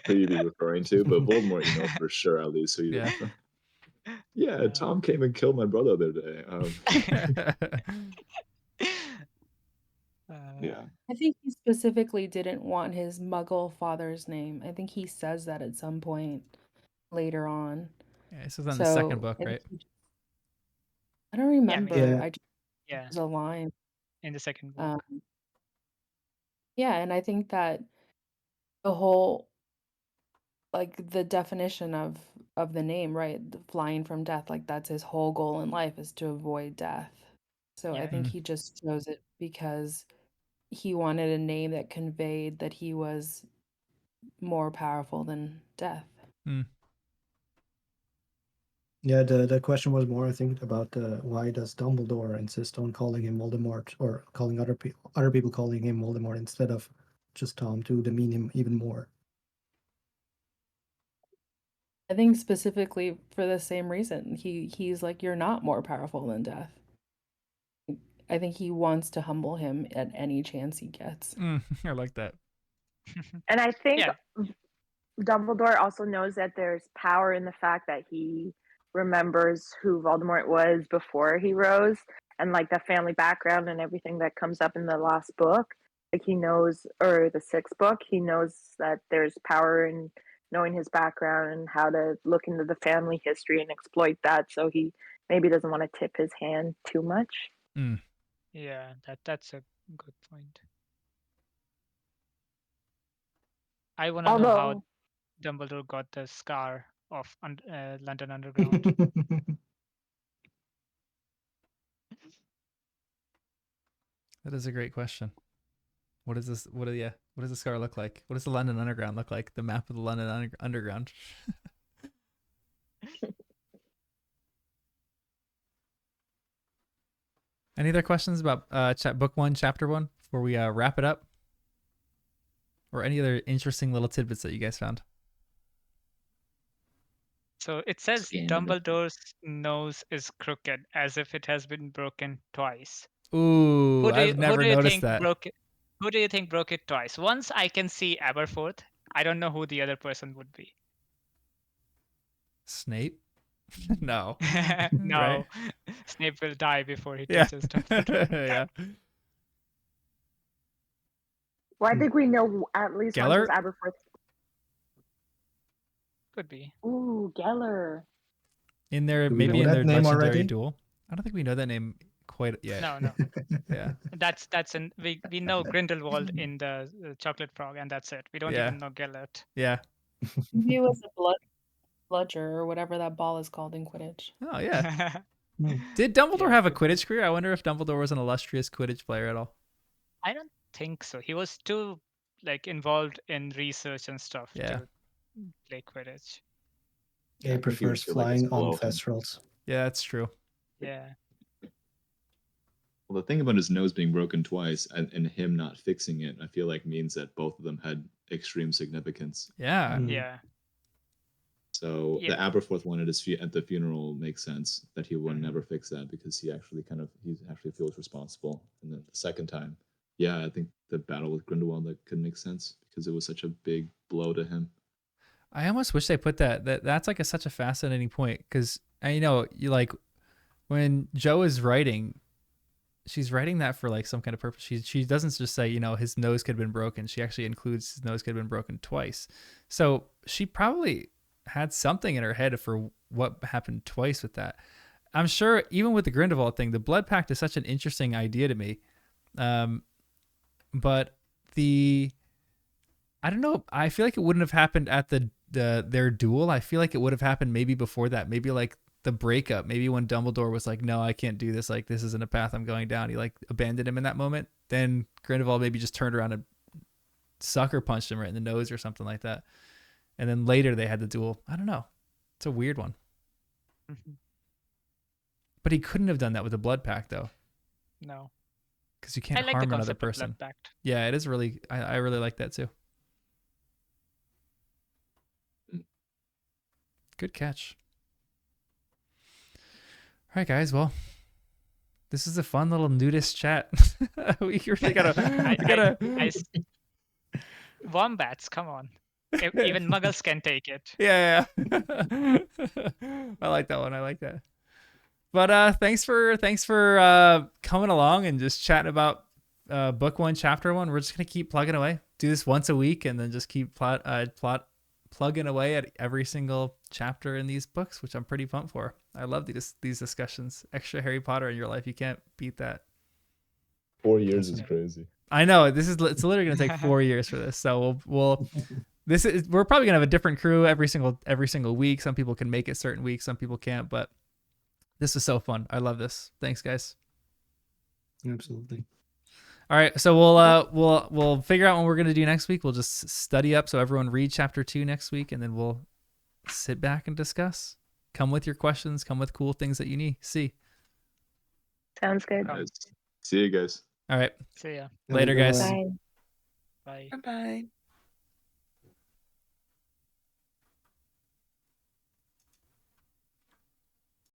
who you'd be referring to, but Voldemort, you know for sure at least who you're Yeah. referring. Yeah, Tom came and killed my brother the other day. Yeah. I think he specifically didn't want his Muggle father's name. I think he says that at some point later on. Yeah, this is on the second book, I think right? I don't remember. Yeah. I just Yeah, there's a line. in the second book. Yeah, and I think that the whole like the definition of the name, right? The flying from death, like that's his whole goal in life is to avoid death. So I Yeah. think he just chose it because he wanted a name that conveyed that he was more powerful than death. Yeah, the question was more, I think, about why does Dumbledore insist on calling him Voldemort, or calling other people calling him Voldemort instead of just Tom, to demean him even more. I think specifically for the same reason. He's like, you're not more powerful than death. I think he wants to humble him at any chance he gets. I like that. And I think Yeah. Dumbledore also knows that there's power in the fact that he remembers who Voldemort was before he rose, and like the family background and everything that comes up in the last book. Like he knows, or the sixth book, he knows that there's power in knowing his background and how to look into the family history and exploit that. So he maybe doesn't want to tip his hand too much. Yeah, that's a good point. I want to know how Although Dumbledore got the scar of London Underground. That is a great question. What is this? What does the scar look like? What does the London Underground look like? The map of the London Underground. Any other questions about book 1, chapter 1 before we wrap it up? Or any other interesting little tidbits that you guys found? So it says Dumbledore's nose is crooked, as if it has been broken twice. Ooh, I've never noticed that. Who do you think broke it twice? Once I can see Aberforth. I don't know who the other person would be. Snape? No. No. Right? Snape will die before he touches Dumbledore. Yeah. well, I think we know at least one was Gellert? Aberforth. Could be. Ooh, Geller. In their Do we maybe know in that their name legendary already? duel. I don't think we know that name quite yet. No. Yeah. We know Grindelwald in the Chocolate Frog, and that's it. We don't Yeah. even know Gellert. Yeah. He was a bludger or whatever that ball is called in Quidditch. Oh yeah. Did Dumbledore have a Quidditch career? I wonder if Dumbledore was an illustrious Quidditch player at all. I don't think so. He was too involved in research and stuff to play Quidditch. Yeah, he prefers flying on Thestrals. Yeah, that's true. Yeah. Well, the thing about his nose being broken twice and him not fixing it, I feel like means that both of them had extreme significance. Yeah. Yeah. So the Aberforth one at the funeral makes sense that he would never fix that because he actually feels responsible. And then the second time, I think the battle with Grindelwald that could make sense because it was such a big blow to him. I almost wish they put that's like such a fascinating point because you like when Jo is writing, she's writing that for like some kind of purpose. She doesn't just say his nose could have been broken. She actually includes his nose could have been broken twice. So she probably had something in her head for what happened twice with that. I'm sure even with the Grindelwald thing, the blood pact is such an interesting idea to me. But I don't know. I feel like it wouldn't have happened at their duel. I feel like it would have happened maybe before that. Maybe like the breakup. Maybe when Dumbledore was like, "No, I can't do this. Like, this isn't a path I'm going down." He like abandoned him in that moment. Then Grindelwald maybe just turned around and sucker punched him right in the nose or something like that. And then later they had the duel. I don't know. It's a weird one. Mm-hmm. But he couldn't have done that with the blood pact though. No. Because you can't I like harm the another concept of person. blood pact. Yeah, it is really. I really like that too. Good catch. All right, guys. Well, this is a fun little nudist chat. We really gotta. Wombats, come on. Even muggles can take it. Yeah. I like that one. I like that. But thanks for coming along and just chatting about book 1, chapter 1. We're just gonna keep plugging away. Do this once a week, and then just keep plugging away at every single chapter in these books, which I'm pretty pumped for. I love these discussions. Extra Harry Potter in your life, you can't beat that. 4 years is crazy. I know it's literally gonna take 4 years for this. So we'll we're probably gonna have a different crew every single week. Some people can make it certain weeks, some people can't, but this is so fun. I love this. Thanks, guys. Absolutely. All right, so we'll figure out what we're gonna do next week. We'll just study up so everyone read chapter 2 next week, and then we'll sit back and discuss. Come with your questions. Come with cool things that you see. Sounds good. See you guys. All right. See ya. Later, guys. Bye. Bye. Bye-bye.